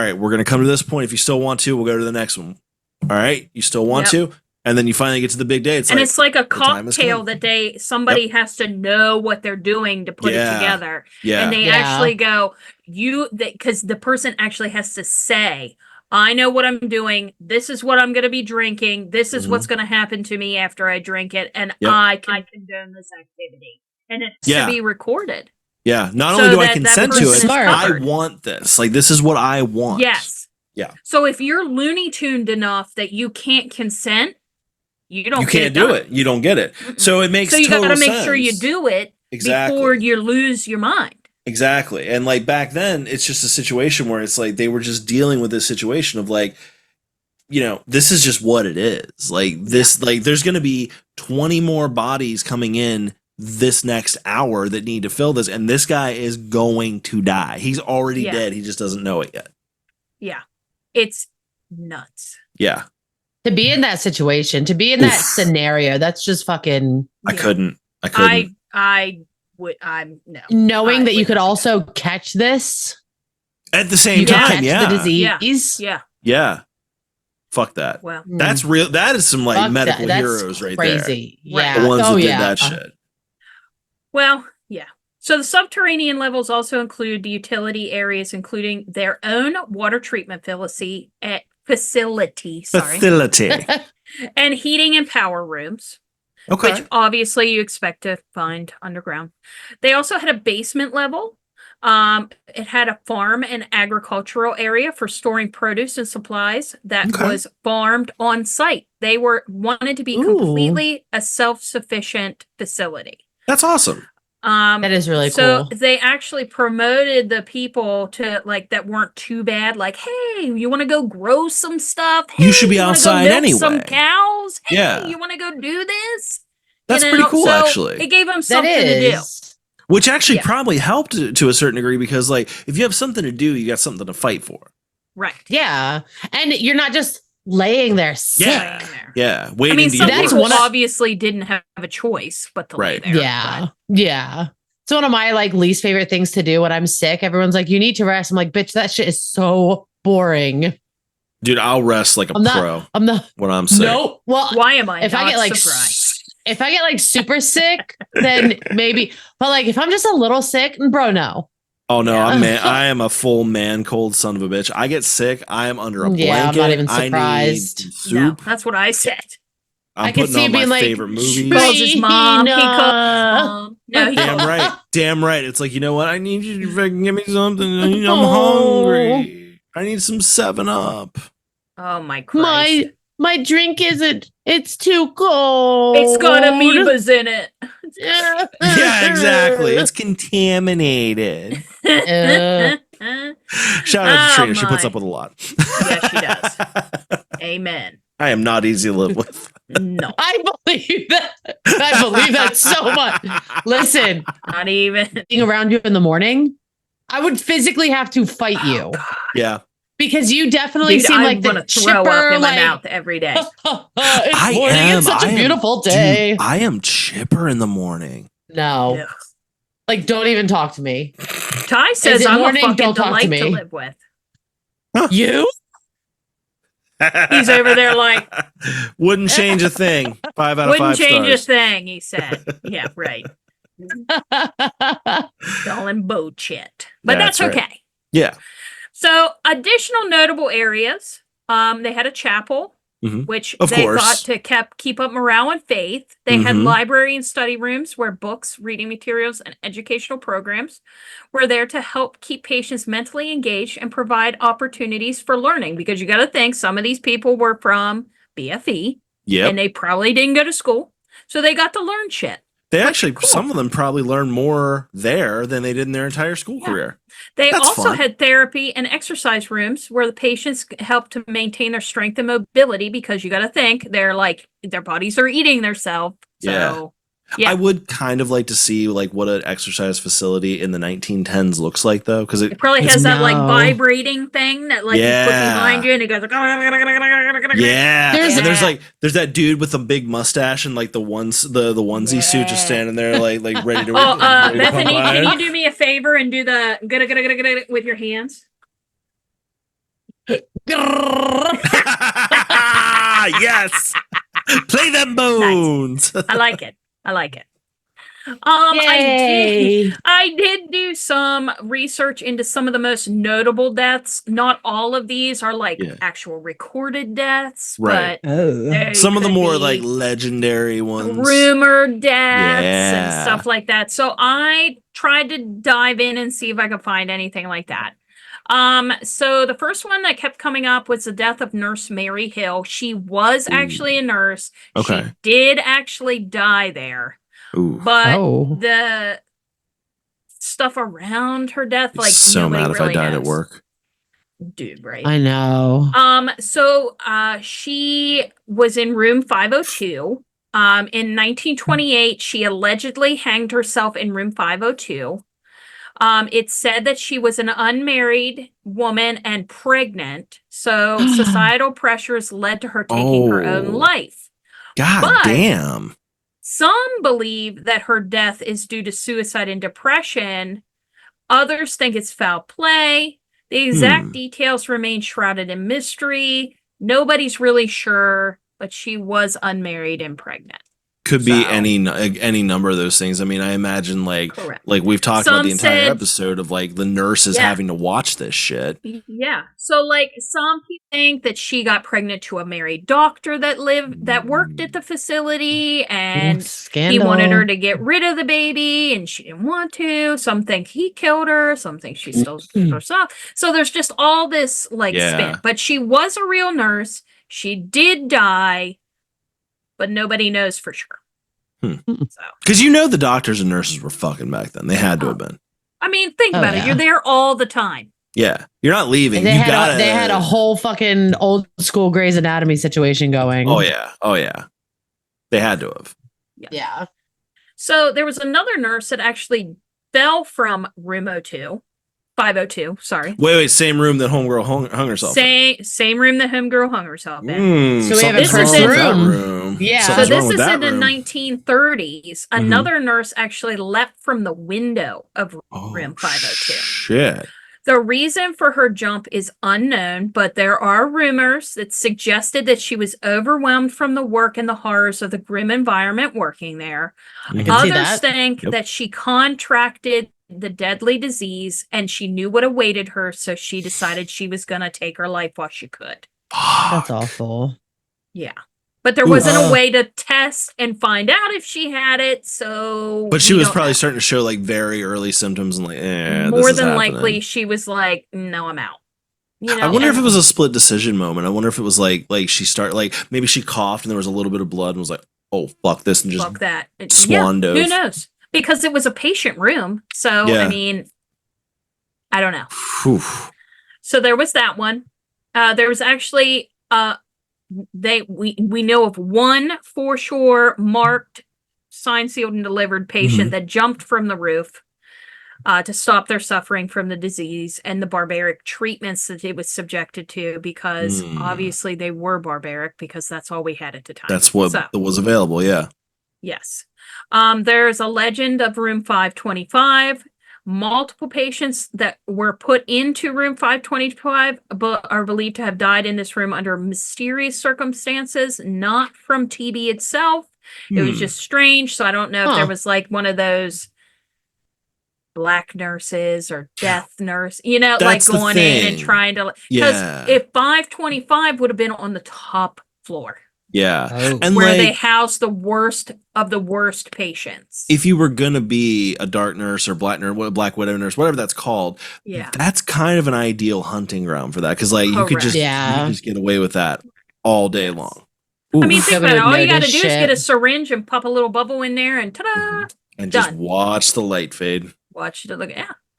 B: right, we're going to come to this point. If you still want to, we'll go to the next one. All right. You still want to? And then you finally get to the big day. It's
C: it's like a cocktail that somebody has to know what they're doing to put it together.
B: Yeah.
C: And they actually go, because the person actually has to say, I know what I'm doing. This is what I'm going to be drinking. This is what's going to happen to me after I drink it. And I condone this activity. And it has to be recorded.
B: Yeah. Not only do I consent to it, I want this. This is what I want.
C: Yes.
B: Yeah.
C: So if you're Looney Tuned enough that you can't consent, you can't
B: do it. You don't get it. So it makes total sense. So you got to make
C: sure you do it before you lose your mind.
B: Exactly. And back then, it's just a situation where it's they were just dealing with this situation of this is just what it is. There's going to be 20 more bodies coming in this next hour that need to fill this. And this guy is going to die. He's already dead. He just doesn't know it yet.
C: Yeah. It's nuts.
B: Yeah.
A: To be in that situation, to be in that scenario, that's just fucking...
B: I couldn't.
C: No.
A: Knowing that you could also catch this...
B: At the same time,
A: the disease.
B: Yeah. Fuck that.
C: Well,
B: that's real. That is some medical heroes right there.
A: Crazy. Yeah.
B: The ones that did that shit.
C: Well, yeah. So the subterranean levels also include the utility areas, including their own water treatment facility, and heating and power rooms.
B: Okay.
C: Which obviously you expect to find underground. They also had a basement level. It had a farm and agricultural area for storing produce and supplies that was farmed on site. They wanted to be completely a self-sufficient facility.
B: That's awesome.
A: That is really
C: cool.
A: So
C: they actually promoted the people to that weren't too bad. Like, hey, you want to go grow some stuff? Hey,
B: you should be outside anyway.
C: Some cows. Hey, you want to go do this?
B: That's pretty cool,
C: so
B: actually.
C: It gave them something to do.
B: Which actually probably helped to a certain degree because, if you have something to do, you got something to fight for.
C: Right.
A: Yeah. And you're not just laying there sick.
B: Yeah. Waiting
C: some people obviously didn't have a choice but to lay there.
A: Yeah. But. Yeah. It's one of my least favorite things to do when I'm sick. Everyone's like, you need to rest. I'm like, bitch, that shit is so boring.
B: Dude, I'll rest like a pro.
A: I'm not
B: when I'm sick.
A: No. Well,
C: why am I?
A: If I get
C: surprised?
A: If I get super sick, then maybe. But if I'm just a little sick, bro, no.
B: Oh no, I am a full man cold son of a bitch. I get sick, I am under a blanket.
A: Yeah, I'm not even surprised.
B: I need soup.
C: No, that's what I said.
B: I'm putting on my favorite movies.
C: He calls his mom. He calls mom. No,
B: damn right. It's like, you know what? I need you to fucking give me something. I'm hungry. I need some 7-Up.
C: Oh my Christ.
A: My drink isn't. It's too cold.
C: It's got amoebas in it.
B: Yeah, exactly. It's contaminated. Shout out to Trina. She puts up with a lot.
C: Yeah, she does. Amen.
B: I am not easy to live with.
C: No.
A: I believe that. I believe that so much. Listen.
C: Not even.
A: Being around you in the morning, I would physically have to fight you.
B: Yeah.
A: Because you definitely seem like the
C: throw up in my mouth every day.
A: It's such a beautiful day.
B: Dude, I am chipper in the morning.
A: No. Ugh. Don't even talk to me.
C: Ty says I'm a fucking delight to live with.
B: Huh.
A: You?
C: He's over there like...
B: Wouldn't change a thing. 5 out of 5 stars. Wouldn't change a
C: thing, he said. Yeah, right. Calling bullshit. But that's okay. Right.
B: Yeah.
C: So, additional notable areas. They had a chapel, which they thought to keep up morale and faith. They had library and study rooms where books, reading materials, and educational programs were there to help keep patients mentally engaged and provide opportunities for learning. Because you got to think, some of these people were from BFE, and they probably didn't go to school, so they got to learn shit.
B: They actually, some of them probably learned more there than they did in their entire school career.
C: They also had therapy and exercise rooms where the patients helped to maintain their strength and mobility because you got to think their bodies are eating themselves. So,
B: I would kind of like to see what an exercise facility in the 1910s looks like though, because it
C: probably has that vibrating thing that you put behind you and it goes like
B: there's that dude with the big mustache and the onesie suit just standing there ready to
C: Bethany, can you do me a favor and do the with your hands?
B: Yes. Play them bones.
C: Nice. I like it. I did do some research into some of the most notable deaths. Not all of these are actual recorded deaths,
B: right? But some of the more legendary ones,
C: rumored deaths and stuff like that. So I tried to dive in and see if I could find anything like that. So the first one that kept coming up was the death of Nurse Mary Hill. She was actually a nurse.
B: Okay.
C: She did actually die there.
B: Ooh.
C: But the stuff around her death,
B: so mad if I died at work.
C: Dude, right?
A: I know.
C: So she was in room 502. In 1928, she allegedly hanged herself in room 502. It said that she was an unmarried woman and pregnant, so societal pressures led to her taking her own life.
B: God damn.
C: Some believe that her death is due to suicide and depression. Others think it's foul play. The exact details remain shrouded in mystery. Nobody's really sure, but she was unmarried and pregnant.
B: Could be any number of those things. I mean, I imagine like we've talked about the entire episode of like the nurses having to watch this shit.
C: Yeah. So like some people think that she got pregnant to a married doctor that worked at the facility, and he wanted her to get rid of the baby and she didn't want to. Some think he killed her, some think she still herself. So there's just all this spin. But she was a real nurse. She did die, but nobody knows for sure.
B: Because the doctors and nurses were fucking back then. They had to have been.
C: I mean, think about it. You're there all the time.
B: Yeah, you're not leaving.
A: They had a whole fucking old school Grey's Anatomy situation going.
B: Oh yeah. They had to have.
A: Yeah.
C: So there was another nurse that actually fell from room 502. Sorry.
B: Wait. Same room that homegirl hung herself.
C: Same room that homegirl hung herself in.
A: So we have a cursed room. Yeah.
C: So this is in the 1930s. Another nurse actually leapt from the window of room 502.
B: Shit.
C: The reason for her jump is unknown, but there are rumors that suggested that she was overwhelmed from the work and the horrors of the grim environment working there. Others think that she contracted the deadly disease and she knew what awaited her, so she decided she was going to take her life while she could.
A: That's awful.
C: Yeah. But there wasn't a way to test and find out if she had it, so...
B: But she was probably starting to show, very early symptoms and,
C: more than likely, she was like, no, I'm out.
B: I wonder if it was a split decision moment. I wonder if it was, she started, maybe she coughed and there was a little bit of blood and was like, oh, fuck this, and just
C: fuck that.
B: Swan dove.
C: Who knows? Because it was a patient room, so, I mean, I don't know.
B: Whew.
C: So there was that one. There was actually... we know of one for sure marked, signed, sealed, and delivered patient that jumped from the roof to stop their suffering from the disease and the barbaric treatments that it was subjected to, because obviously they were barbaric because that's all we had at the time.
B: That's what was available. Yeah.
C: Yes. There's a legend of room 525. Multiple patients that were put into room 525 are believed to have died in this room under mysterious circumstances, not from TB itself. It was just strange. So I don't know if there was one of those black nurses or death nurse, going in and trying to, because if 525 would have been on the top floor.
B: Yeah.
C: And where they house the worst of the worst patients.
B: If you were going to be a dark nurse or black widow nurse, whatever that's called, that's kind of an ideal hunting ground for that. Because you could just get away with that all day long.
C: Ooh. I mean, think about it. All you got to do is get a syringe and pop a little bubble in there and ta-da!
B: And just watch the light fade.
C: Watch it look,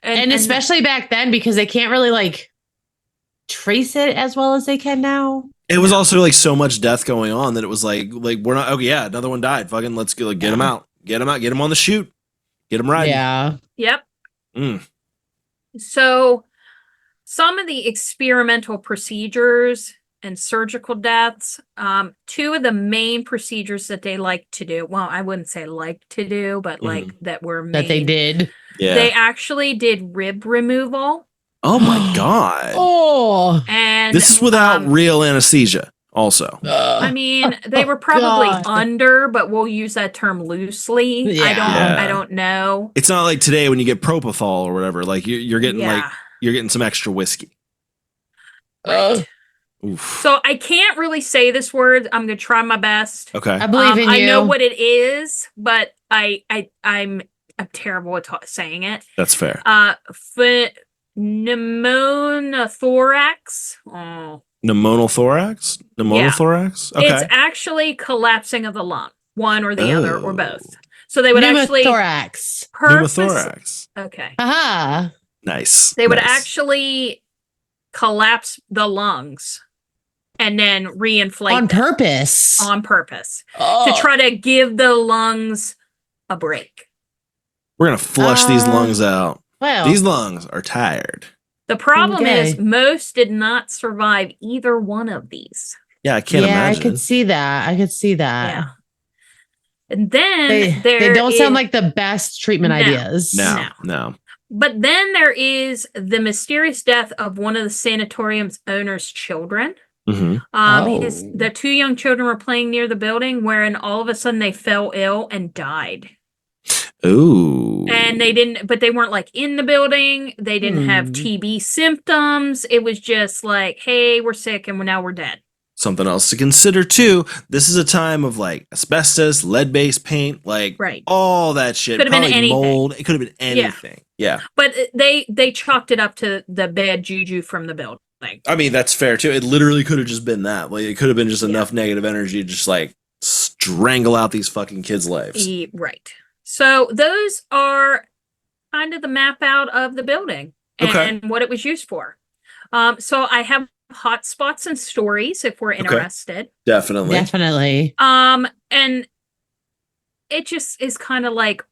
A: And especially back then, because they can't really trace it as well as they can now.
B: It was also so much death going on that it was we're not, another one died. Fucking let's go get him out. Get him out. Get him on the chute. Get him riding.
A: Yeah.
C: Yep. So some of the experimental procedures and surgical deaths, two of the main procedures that they like to do, well, I wouldn't say like to do, but that were made.
A: That they did.
B: Yeah.
C: They actually did rib removal.
B: Oh my God.
A: Oh.
C: And
B: this is without real anesthesia also.
C: I mean, they were probably under, but we'll use that term loosely. Yeah. I don't know.
B: It's not like today when you get propofol or whatever, you're getting you're getting some extra whiskey.
C: Right. So I can't really say this word. I'm going to try my best.
B: Okay.
A: I believe in you.
C: I know what it is, but I'm terrible at saying it.
B: That's fair.
C: Pneumothorax.
B: Pneumothorax? Pneumothorax? Okay.
C: It's actually collapsing of the lung, one or the other or both. So they would actually
B: pneumothorax.
C: Okay.
A: Aha.
B: Nice.
C: They would actually collapse the lungs and then reinflate
A: on purpose.
C: On purpose. To try to give the lungs a break.
B: We're going to flush these lungs out.
A: Well,
B: these lungs are tired.
C: The problem is most did not survive either one of these.
B: Yeah, I can't imagine.
A: Yeah, I could see that.
C: Yeah. And then
A: they don't sound like the best treatment ideas.
B: No.
C: But then there is the mysterious death of one of the sanatorium's owner's children. The two young children were playing near the building, wherein all of a sudden they fell ill and died.
B: Ooh.
C: And they weren't like in the building. They didn't have TB symptoms. It was just like, hey, we're sick and now we're dead.
B: Something else to consider too. This is a time of like asbestos, lead-based paint, like all that shit.
C: Could have been anything.
B: Mold. It could have been anything. Yeah.
C: But they chalked it up to the bad juju from the building.
B: I mean, that's fair too. It literally could have just been that. Like, it could have been just enough negative energy to just like strangle out these fucking kids' lives.
C: Right. So those are kind of the map out of the building and what it was used for. So I have hot spots and stories if we're interested.
B: Definitely.
C: And it just is kind of like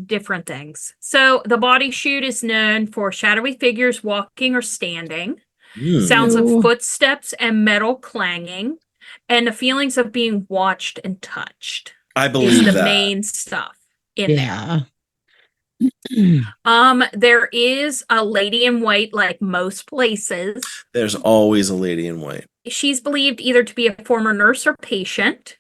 C: different things. So the body chute is known for shadowy figures walking or standing, sounds of footsteps and metal clanging, and the feelings of being watched and touched.
B: I believe
C: is the main stuff in there. There is a lady in white, like most places.
B: There's always a lady in white.
C: She's believed either to be a former nurse or patient.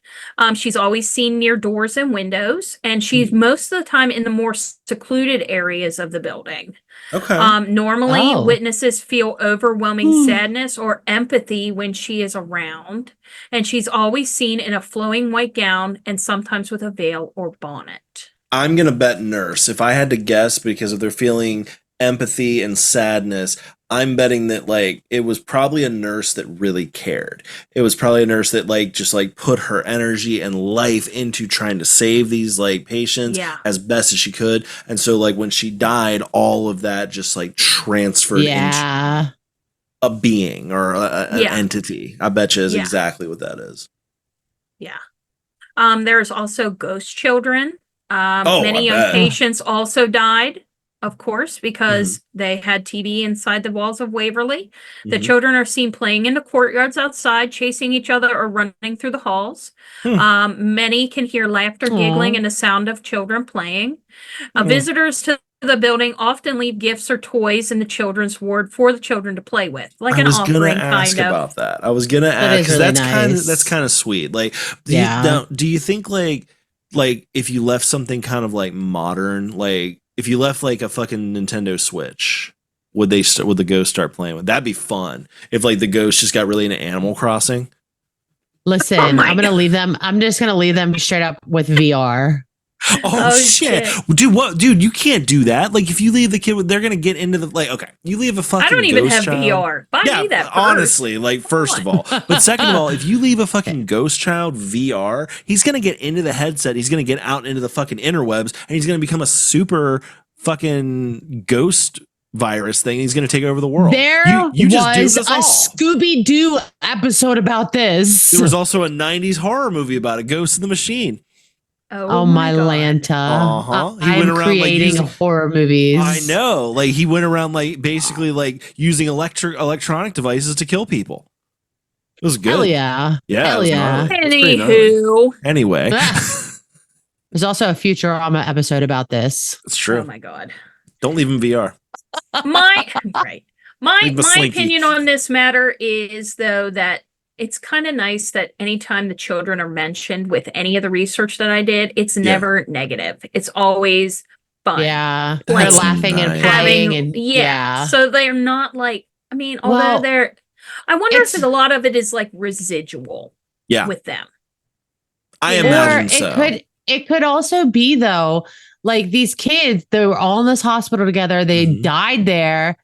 C: She's always seen near doors and windows, and she's most of the time in the more secluded areas of the building. Normally, witnesses feel overwhelming sadness or empathy when she is around, and she's always seen in a flowing white gown and sometimes with a veil or bonnet.
B: I'm going to bet nurse. If I had to guess, because if they're feeling empathy and sadness, I'm betting that like it was probably a nurse that really cared. It was probably a nurse that like just like put her energy and life into trying to save these like patients as best as she could. And so like when she died, all of that just like transferred into a being or an entity. I bet you is exactly what that is.
C: Yeah. There's also ghost children. Many young patients also died, of course, because they had TB inside the walls of Waverly. The children are seen playing in the courtyards outside, chasing each other or running through the halls. Many can hear laughter, giggling, and the sound of children playing. Visitors to the building often leave gifts or toys in the children's ward for the children to play with, like an offering kind of.
B: About that. I was gonna ask because really that's kind of sweet. Like, do you think like if you left something kind of like modern, like if you left like a fucking Nintendo Switch, would the ghost start playing with? That'd be fun. If like the ghost just got really into Animal Crossing.
A: Listen, I'm gonna leave them. I'm just gonna leave them straight up with VR.
B: Oh shit. Dude, you can't do that. Like if you leave the kid with, they're gonna get into the like. Okay, you leave a fucking.
C: I don't even have
B: child.
C: VR. Buy me that first.
B: Honestly, like first of all, but second of all, if you leave a fucking ghost child VR, he's gonna get into the headset. He's gonna get out into the fucking interwebs, and he's gonna become a super fucking ghost virus thing. He's gonna take over the world.
A: There was a Scooby-Doo episode about this.
B: There was also a '90s horror movie about it, Ghost in the Machine.
A: Oh my Lanta.
B: He went around
A: creating
B: like
A: horror movies.
B: I know. Like he went around like basically like using electronic devices to kill people. It was good.
A: Hell yeah.
B: Yeah.
A: Hell yeah.
C: Anywho.
B: Anyway.
A: There's also a Futurama episode about this.
B: It's true.
C: Oh my God.
B: Don't leave him VR.
C: My opinion on this matter is though that it's kind of nice that anytime the children are mentioned with any of the research that I did, it's never negative. It's always fun.
A: Yeah. They're laughing and playing.
C: So they're not like, I mean, although I wonder if a lot of it is like residual with them.
B: I imagine so.
A: It could also be though, like these kids, they were all in this hospital together. They died there.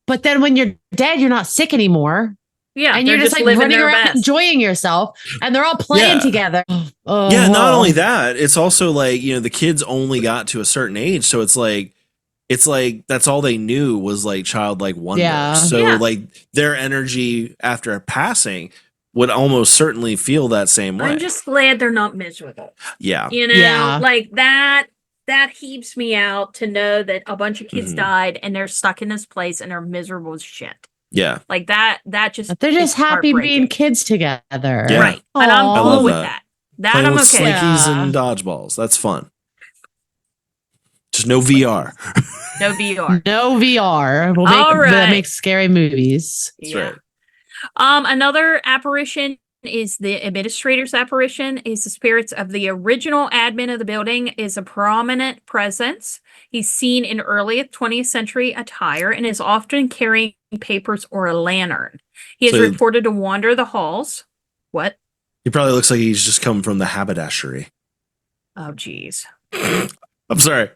A: But then when you're dead, you're not sick anymore.
C: Yeah,
A: and you're just like running around enjoying yourself, and they're all playing together.
B: Not only that, it's also like, you know, the kids only got to a certain age, so it's like that's all they knew was like childlike wonder.
A: Yeah.
B: So like their energy after passing would almost certainly feel that same way.
C: I'm just glad they're not miserable.
B: Yeah,
C: you know, like that heaves me out to know that a bunch of kids died and they're stuck in this place and they're miserable as shit.
B: Yeah.
C: Like that just
A: they're just happy being kids together.
B: Yeah.
C: Right.
A: Aww.
C: And I'm cool with that. That
B: Playing
C: I'm
B: with
C: okay.
B: Slinkies and dodgeballs. That's fun. Just no VR.
C: No VR.
A: No VR. That makes scary movies.
B: That's right.
C: Another apparition is the administrator's apparition. Is the spirits of the original admin of the building is a prominent presence. He's seen in early 20th century attire and is often carrying papers or a lantern. He is reported to wander the halls. What?
B: He probably looks like he's just come from the haberdashery.
C: Oh, geez.
B: I'm sorry.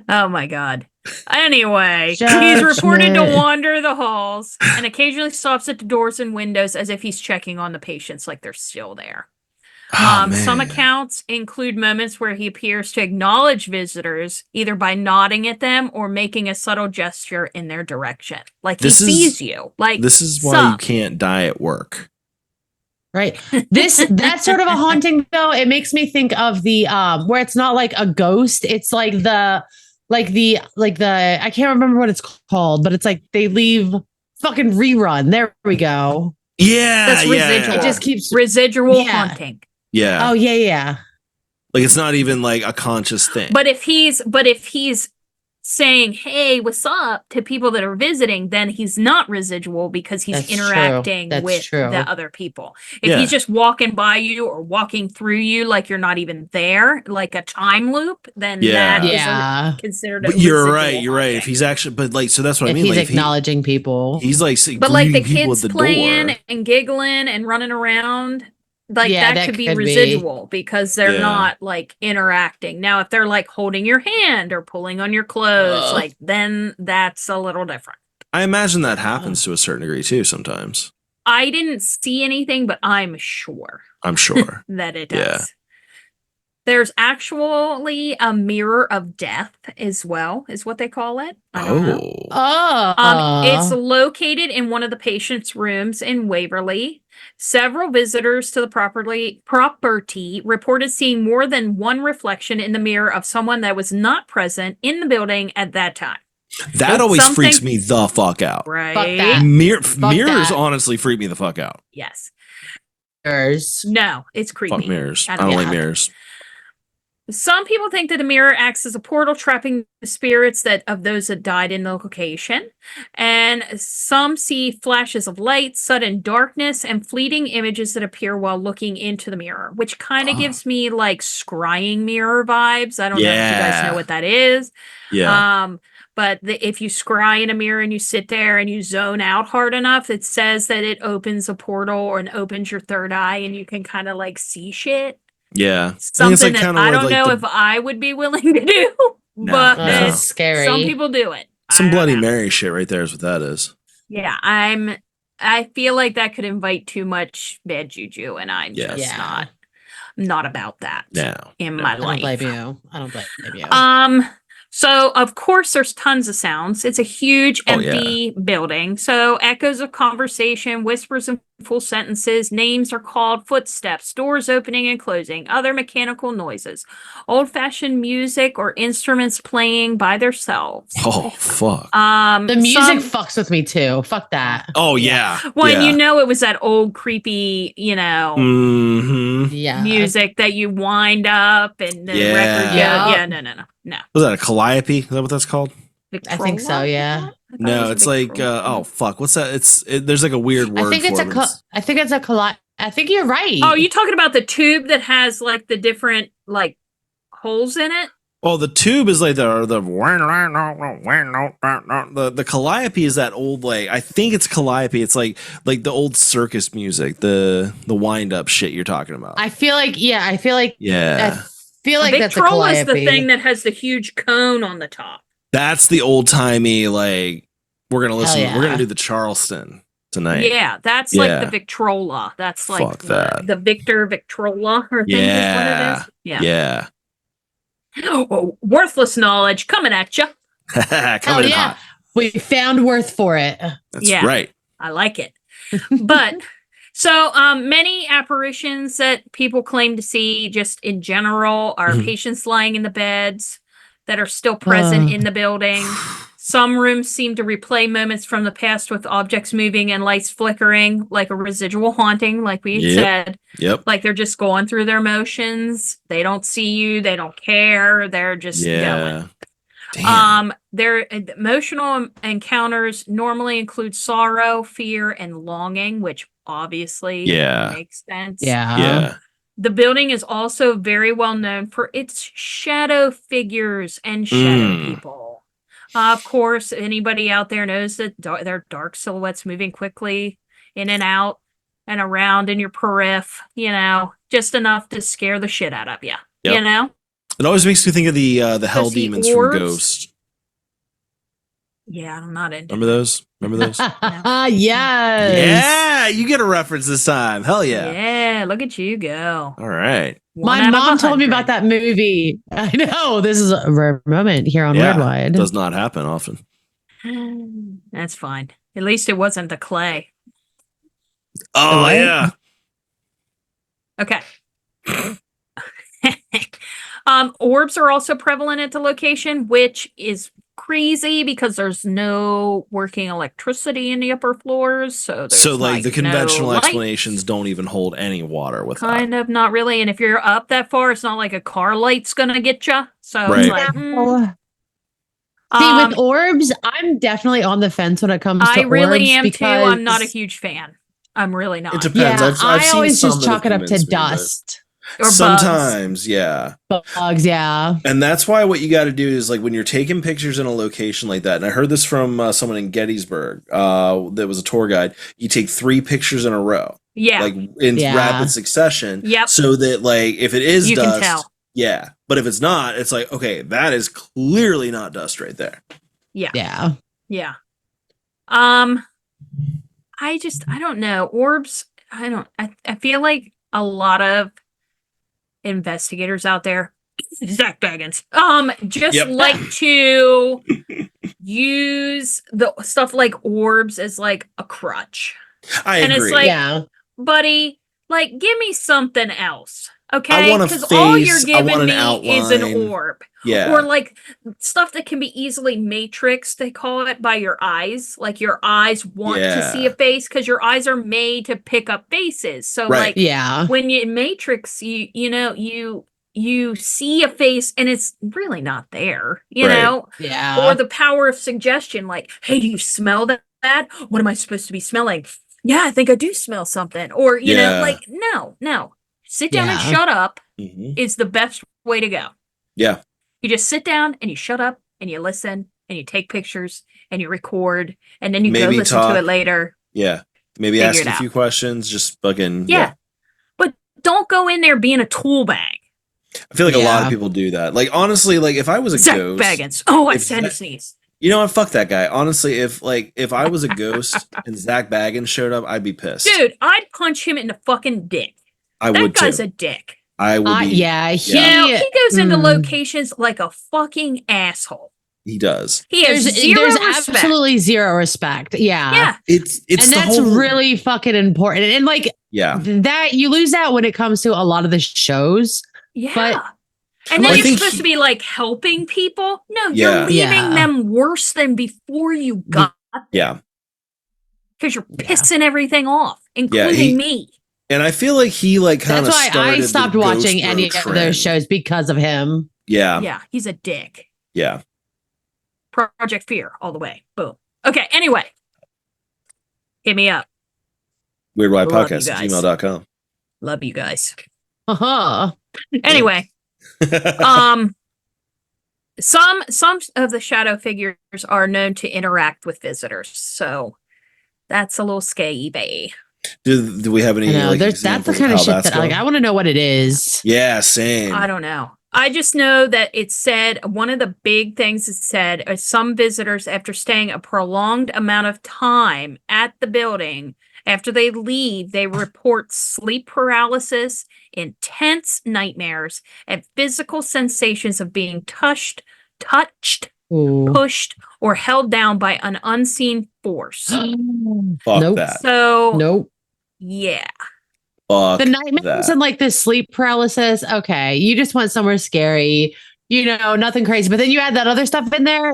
C: Oh, my God. Anyway, he's reported to wander the halls and occasionally stops at the doors and windows as if he's checking on the patients like they're still there. Some accounts include moments where he appears to acknowledge visitors either by nodding at them or making a subtle gesture in their direction. Like he sees you. Like
B: this is why you can't die at work.
A: Right. That's sort of a haunting though. It makes me think of the where it's not like a ghost. It's like the I can't remember what it's called, but it's like they leave fucking Rerun. There we go.
B: Yeah.
C: That's residual.
A: It just keeps
C: residual haunting.
B: Yeah.
A: Oh yeah.
B: Like it's not even like a conscious thing.
C: But if he's saying, hey, what's up to people that are visiting, then he's not residual because he's interacting with the other people. If he's just walking by you or walking through you like you're not even there, like a time loop, then that is considered a
B: you're right. If he's actually, but like, so that's what I mean.
A: He's
B: like,
A: acknowledging people.
B: He's like,
C: but like the kids playing and giggling and running around. Like that could be residual because they're not like interacting. Now, if they're like holding your hand or pulling on your clothes, like then that's a little different.
B: I imagine that happens to a certain degree too sometimes.
C: I didn't see anything, but I'm sure.
B: that
C: it does. Yeah. There's actually a mirror of death as well, is what they call it. I don't know. It's located in one of the patient's rooms in Waverly. Several visitors to the property reported seeing more than one reflection in the mirror of someone that was not present in the building at that time.
B: That always freaks me the fuck out.
C: Right.
A: Fuck that.
B: Mirrors honestly freak me the fuck out.
C: Yes.
A: Mirrors.
C: No, it's creepy.
B: Fuck mirrors. I don't like mirrors.
C: Some people think that the mirror acts as a portal, trapping the spirits of those that died in the location. And some see flashes of light, sudden darkness, and fleeting images that appear while looking into the mirror, which kind of gives me like scrying mirror vibes. I don't know if you guys know what that is.
B: Yeah.
C: But if you scry in a mirror and you sit there and you zone out hard enough, it says that it opens a portal or opens your third eye and you can kind of like see shit.
B: Yeah.
C: Something that I don't know if I would be willing to do, but
A: it's scary.
C: Some people do it.
B: Some Bloody Mary shit right there is what that is.
C: Yeah, I feel like that could invite too much bad juju, and I'm just not about that in my life.
A: I don't blame you.
C: So, of course, there's tons of sounds. It's a huge, empty building. So, echoes of conversation, whispers in full sentences, names are called, footsteps, doors opening and closing, other mechanical noises, old-fashioned music or instruments playing by themselves.
B: Oh, fuck.
A: The music fucks with me, too. Fuck that.
B: Oh, yeah.
C: Well, you know it was that old, creepy, music that you wind up and the record. Yeah, no.
B: Was that a calliope? Is that what that's called?
A: I think so, yeah.
B: No, it's like, oh, fuck. What's that? There's like a weird word
A: I think it's a calliope. I think you're right.
C: Oh, you talking about the tube that has like the different like holes in it?
B: Well, the tube is like the calliope is that old, like, I think it's calliope. It's like the old circus music, the wind up shit you're talking about.
A: I feel like that's a calliope.
C: Is the thing that has the huge cone on the top.
B: That's the old timey, like, we're going to listen. We're going to do the Charleston tonight.
C: Yeah, that's like the Victrola. That's like the Victor Victrola or thing is what it is.
B: Yeah.
C: Oh, worthless knowledge coming at you.
B: Coming in hot.
A: We found worth for it.
B: That's right.
C: I like it. But so many apparitions that people claim to see just in general are patients lying in the beds that are still present in the building. Some rooms seem to replay moments from the past with objects moving and lights flickering, like a residual haunting, like we said.
B: Yep.
C: Like they're just going through their motions. They don't see you. They don't care. They're just going.
B: Damn.
C: Their emotional encounters normally include sorrow, fear, and longing, which obviously makes sense.
B: Yeah.
C: The building is also very well known for its shadow figures and shadow people. Of course, anybody out there knows that there are dark silhouettes moving quickly in and out and around in your periph, just enough to scare the shit out of you, It
B: always makes me think of the hell demons from Ghost.
C: Yeah, I'm not into.
B: Remember those?
A: Yes.
B: Yeah, you get a reference this time. Hell yeah.
C: Yeah, look at you go.
B: All right.
A: My mom told me about that movie. I know. This is a rare moment here on Weirdwide.
B: Does not happen often.
C: That's fine. At least it wasn't the clay.
B: Oh, yeah.
C: Okay. Orbs are also prevalent at the location, which is crazy because there's no working electricity in the upper floors. So
B: the conventional explanations don't even hold any water with
C: kind of not really. And if you're up that far, it's not like a car light's gonna get you. So it's like,
A: See, with orbs, I'm definitely on the fence when it comes to orbs.
C: I really am too. I'm not a huge fan. I'm really not.
B: It depends.
A: Yeah, I've seen always just chalk it up to dust.
C: Or
B: sometimes,
A: bugs,
B: and that's why what you got to do is like when you're taking pictures in a location like that. And I heard this from someone in Gettysburg that was a tour guide. You take 3 pictures in a row, like in rapid succession, so that like if it is dust,
C: can tell.
B: But if it's not, it's like okay, that is clearly not dust right there.
C: Yeah. I don't know. Orbs. I feel like a lot of investigators out there, Zach Baggins, like to use the stuff like orbs as like a crutch.
B: I agree.
C: It's like, buddy, like give me something else, okay?
B: I want a face.
C: All you're giving me
B: outline.
C: is an orb.
B: Yeah.
C: Or like stuff that can be easily matrixed, they call it, by your eyes. Like your eyes want to see a face because your eyes are made to pick up faces. So when you matrix, you see a face and it's really not there, you know?
A: Yeah.
C: Or the power of suggestion, like, hey, do you smell that? What am I supposed to be smelling? Yeah, I think I do smell something. Or, you know, like, no. Sit down and shut up is the best way to go.
B: Yeah.
C: You just sit down and you shut up and you listen and you take pictures and you record and then you go listen to it later.
B: Yeah. Maybe ask a few questions. Just fucking.
C: Yeah. But don't go in there being a tool bag.
B: I feel like a lot of people do that. Like, honestly, like if I was a ghost.
C: Baggins. Oh, I said to sneeze.
B: You know what? Fuck that guy. Honestly, if I was a ghost and Zach Baggins showed up, I'd be pissed.
C: Dude, I'd punch him in the fucking dick.
B: I would too.
C: That guy's a dick.
B: I would be.
C: He goes into locations like a fucking asshole.
B: He does.
C: There's
A: absolutely zero respect. Yeah.
B: It's
A: and that's really fucking important. And like that you lose that when it comes to a lot of the shows.
C: Yeah.
A: But
C: and then you're supposed to be like helping people. No, you're leaving them worse than before you got there.
B: Yeah.
C: Because you're pissing everything off, including me.
B: And I feel like he like kind of
A: That's why I stopped watching any of those shows because of him.
B: Yeah.
C: Yeah, he's a dick.
B: Yeah.
C: Project Fear all the way. Boom. Okay, anyway. Hit me up.
B: weirdwidepodcast@gmail.com.
C: Love you guys.
A: Uh-huh.
C: Anyway. Some of the shadow figures are known to interact with visitors. So that's a little scary.
B: Do we have any?
A: That's the kind of shit that I want to know what it is.
B: Yeah, same.
C: I don't know. I just know that it said one of the big things it said is some visitors, after staying a prolonged amount of time at the building, after they leave, they report sleep paralysis, intense nightmares, and physical sensations of being touched, pushed, or held down by an unseen force.
B: Fuck that.
C: So, yeah.
B: Fuck
A: the nightmares and like the sleep paralysis. Okay, you just want somewhere scary, nothing crazy. But then you add that other stuff in there.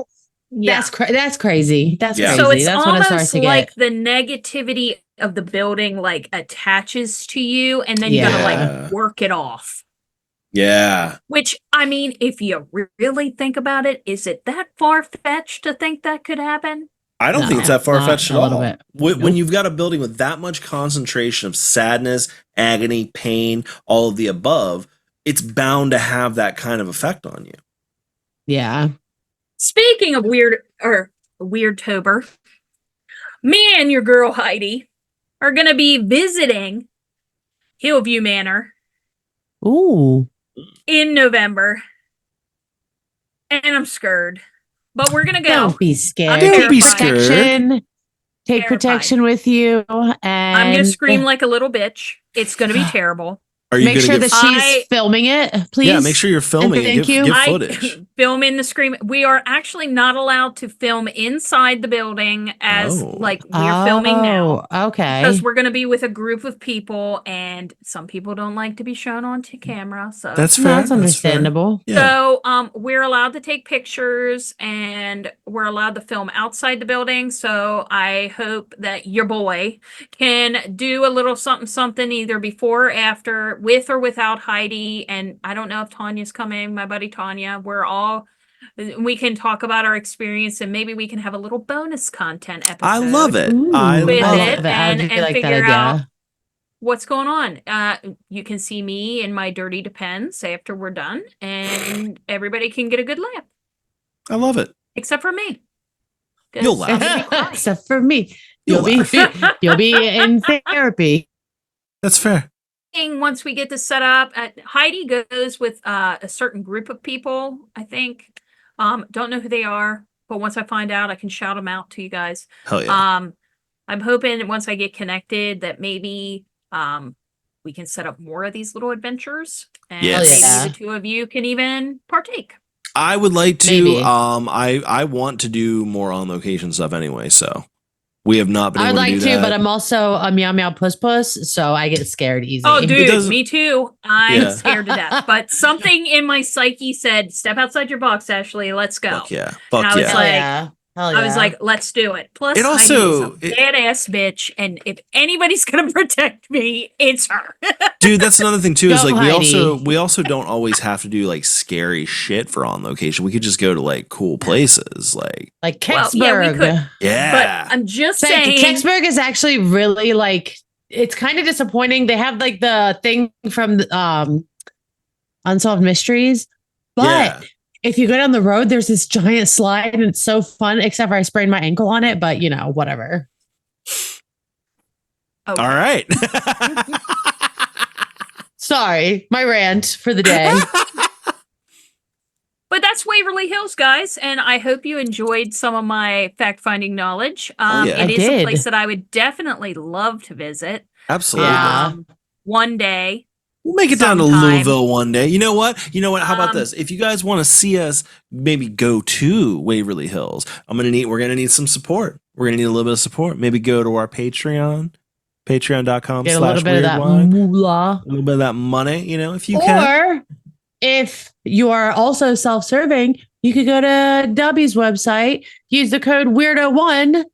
A: Yeah, that's crazy. That's crazy.
C: So it's
A: that's
C: almost like the negativity of the building like attaches to you, and then you gotta like work it off.
B: Yeah.
C: Which, I mean, if you really think about it, is it that far-fetched to think that could happen?
B: I don't think it's that far-fetched at all. When
A: Nope.
B: you've got a building with that much concentration of sadness, agony, pain, all of the above, it's bound to have that kind of effect on you.
A: Yeah.
C: Speaking of Weirdtober, me and your girl Heidi are going to be visiting Hillview Manor.
A: Ooh.
C: In November. And I'm scared. But we're going to go.
A: Don't be scared.
B: Don't be scared.
A: Take protection with you. And
C: I'm going to scream like a little bitch. It's going to be terrible.
B: Are you
A: make sure that she's filming it, please?
B: Yeah, make sure you're filming it. Give footage.
C: Film in the scream. We are actually not allowed to film inside the building as we're filming now.
A: Okay.
C: Because we're going to be with a group of people, and some people don't like to be shown on camera. So
B: that's fair.
A: That's understandable.
B: Fair. Yeah.
C: So we're allowed to take pictures, and we're allowed to film outside the building. So I hope that your boy can do a little something either before or after, with or without Heidi. And I don't know if Tanya's coming, my buddy Tanya. We can talk about our experience, and maybe we can have a little bonus content episode.
B: I love it.
A: I love it.
C: And
A: like
C: figure out what's going on. You can see me in my dirty Depends after we're done, and everybody can get a good laugh.
B: I love it.
C: Except for me.
B: You'll laugh.
A: Except for me. You'll be in therapy.
B: That's fair.
C: Once we get this set up, Heidi goes with a certain group of people, I think. Don't know who they are, but once I find out, I can shout them out to you guys.
B: Hell yeah.
C: I'm hoping once I get connected that maybe we can set up more of these little adventures, and maybe the two of you can even partake.
B: I would like to. Maybe. I want to do more on location stuff anyway, so. We have not been able to do that. I would like to,
A: but I'm also a meow meow puss puss, so I get scared easily.
C: Oh, dude, me too. I'm scared to death. But something in my psyche said, "Step outside your box, Ashley. Let's go."
B: Fuck yeah.
C: And I was like, I was like, let's do it. Plus, Heidi's a badass bitch, and if anybody's gonna protect me, it's her.
B: Dude, that's another thing too. Is like we also don't always have to do like scary shit for on location. We could just go to like cool places, like
A: Kecksburg.
C: Well, yeah, we could.
B: Yeah,
C: but I'm just saying,
A: Kecksburg is actually really like, it's kind of disappointing. They have like the thing from Unsolved Mysteries, but if you go down the road, there's this giant slide, and it's so fun. Except for I sprained my ankle on it, but whatever.
C: Okay.
B: All right.
A: Sorry, my rant for the day.
C: But that's Waverly Hills, guys, and I hope you enjoyed some of my fact-finding knowledge. It is a place that I would definitely love to visit.
B: Absolutely.
C: One day.
B: We'll make it down to Louisville one day. You know what? How about this? If you guys want to see us maybe go to Waverly Hills, we're gonna need some support. We're gonna need a little bit of support. Maybe go to our Patreon, patreon.com/weirdwide.
A: Get a little bit of that moolah.
B: A little bit of that money, if you can.
A: Or if you are also self-serving, you could go to Dubby's website, use the code Weirdo1,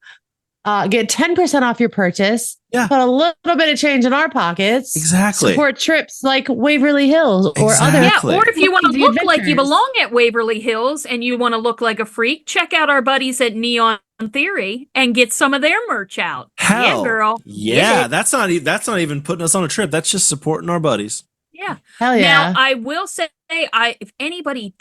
A: get 10% off your purchase.
B: Yeah.
A: Put a little bit of change in our pockets.
B: Exactly.
A: Support trips like Waverly Hills or other.
C: Yeah, or if you want to look like you belong at Waverly Hills and you want to look like a freak, check out our buddies at Neon Theory and get some of their merch out.
B: Hell,
C: yeah, girl.
B: Yeah, that's not even putting us on a trip. That's just supporting our buddies.
C: Yeah.
A: Hell yeah.
C: Now, I will say, if anybody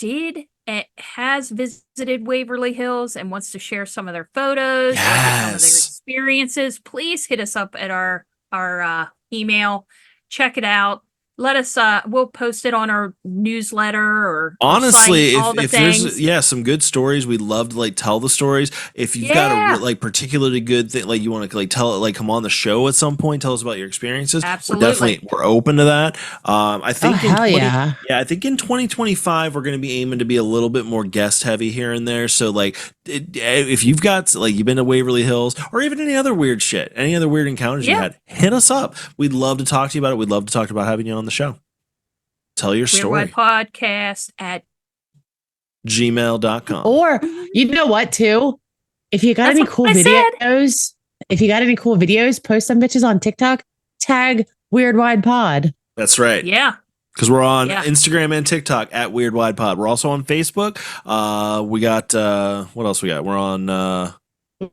C: has visited Waverly Hills and wants to share some of their photos or some of their experiences, please hit us up at our email. Check it out. Let us we'll post it on our newsletter or
B: honestly
C: site,
B: if there's some good stories, we'd love to tell the stories. If you've got a particularly good thing, you want to tell it, come on the show at some point, tell us about your experiences.
C: Absolutely.
B: We're open to that. I think
A: I
B: think in 2025 we're going to be aiming to be a little bit more guest heavy here and there. So if you've got you've been to Waverly Hills or even any other weird shit, any other weird encounters you had, hit us up. We'd love to talk to you about it. We'd love to talk about having you on the show. Tell your story.
C: Podcast at
B: gmail.com.
A: Or you know what too? If you got any cool videos, post some bitches on TikTok, tag Weird Wide Pod.
B: That's right.
C: Yeah.
B: Because we're on Instagram and TikTok at Weird Wide Pod. We're also on Facebook. We got what else we got? We're on.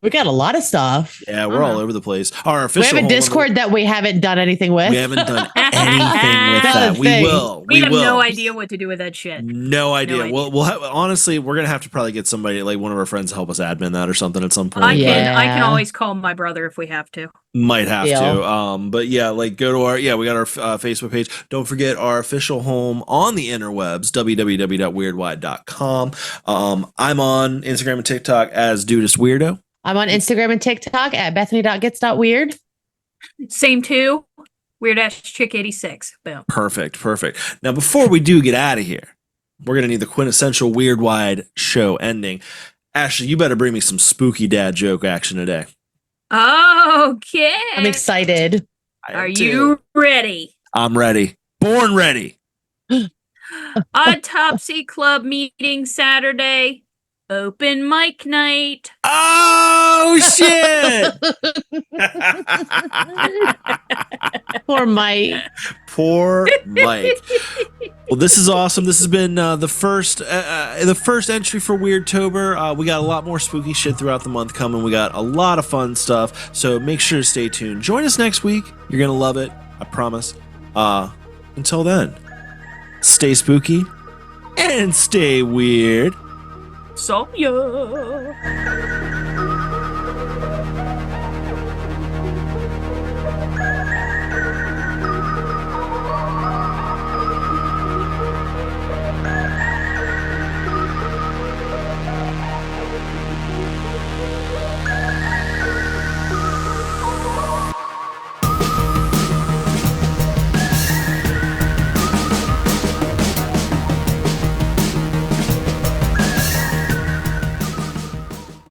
A: We got a lot of stuff.
B: Yeah, we're all over the place. Our official.
A: We have a Discord that we haven't done anything with.
B: We haven't done anything with that. We will.
C: We have no idea what to do with that shit.
B: No idea. We'll have, honestly, we're gonna have to probably get somebody, like one of our friends, to help us admin that or something at some point.
C: I can always call my brother if we have to.
B: Might have to. But yeah, like go to our we got our Facebook page. Don't forget our official home on the interwebs, www.weirdwide.com. I'm on Instagram and TikTok as Dudist Weirdo.
A: I'm on Instagram and TikTok at bethany.gets.weird.
C: Same too. Weird-Chick86. Boom.
B: Perfect. Now, before we do get out of here, we're going to need the quintessential Weird Wide show ending. Ashley, you better bring me some spooky dad joke action today.
C: Okay.
A: I'm excited.
C: Are you ready?
B: I'm ready. Born ready.
C: Autopsy Club meeting Saturday. Open mic night.
B: Oh, shit.
A: Poor Mike.
B: Well, this is awesome. This has been the first entry for Weirdtober. We got a lot more spooky shit throughout the month coming. We got a lot of fun stuff. So make sure to stay tuned. Join us next week. You're going to love it. I promise. Until then, stay spooky and stay weird.
C: So yeah.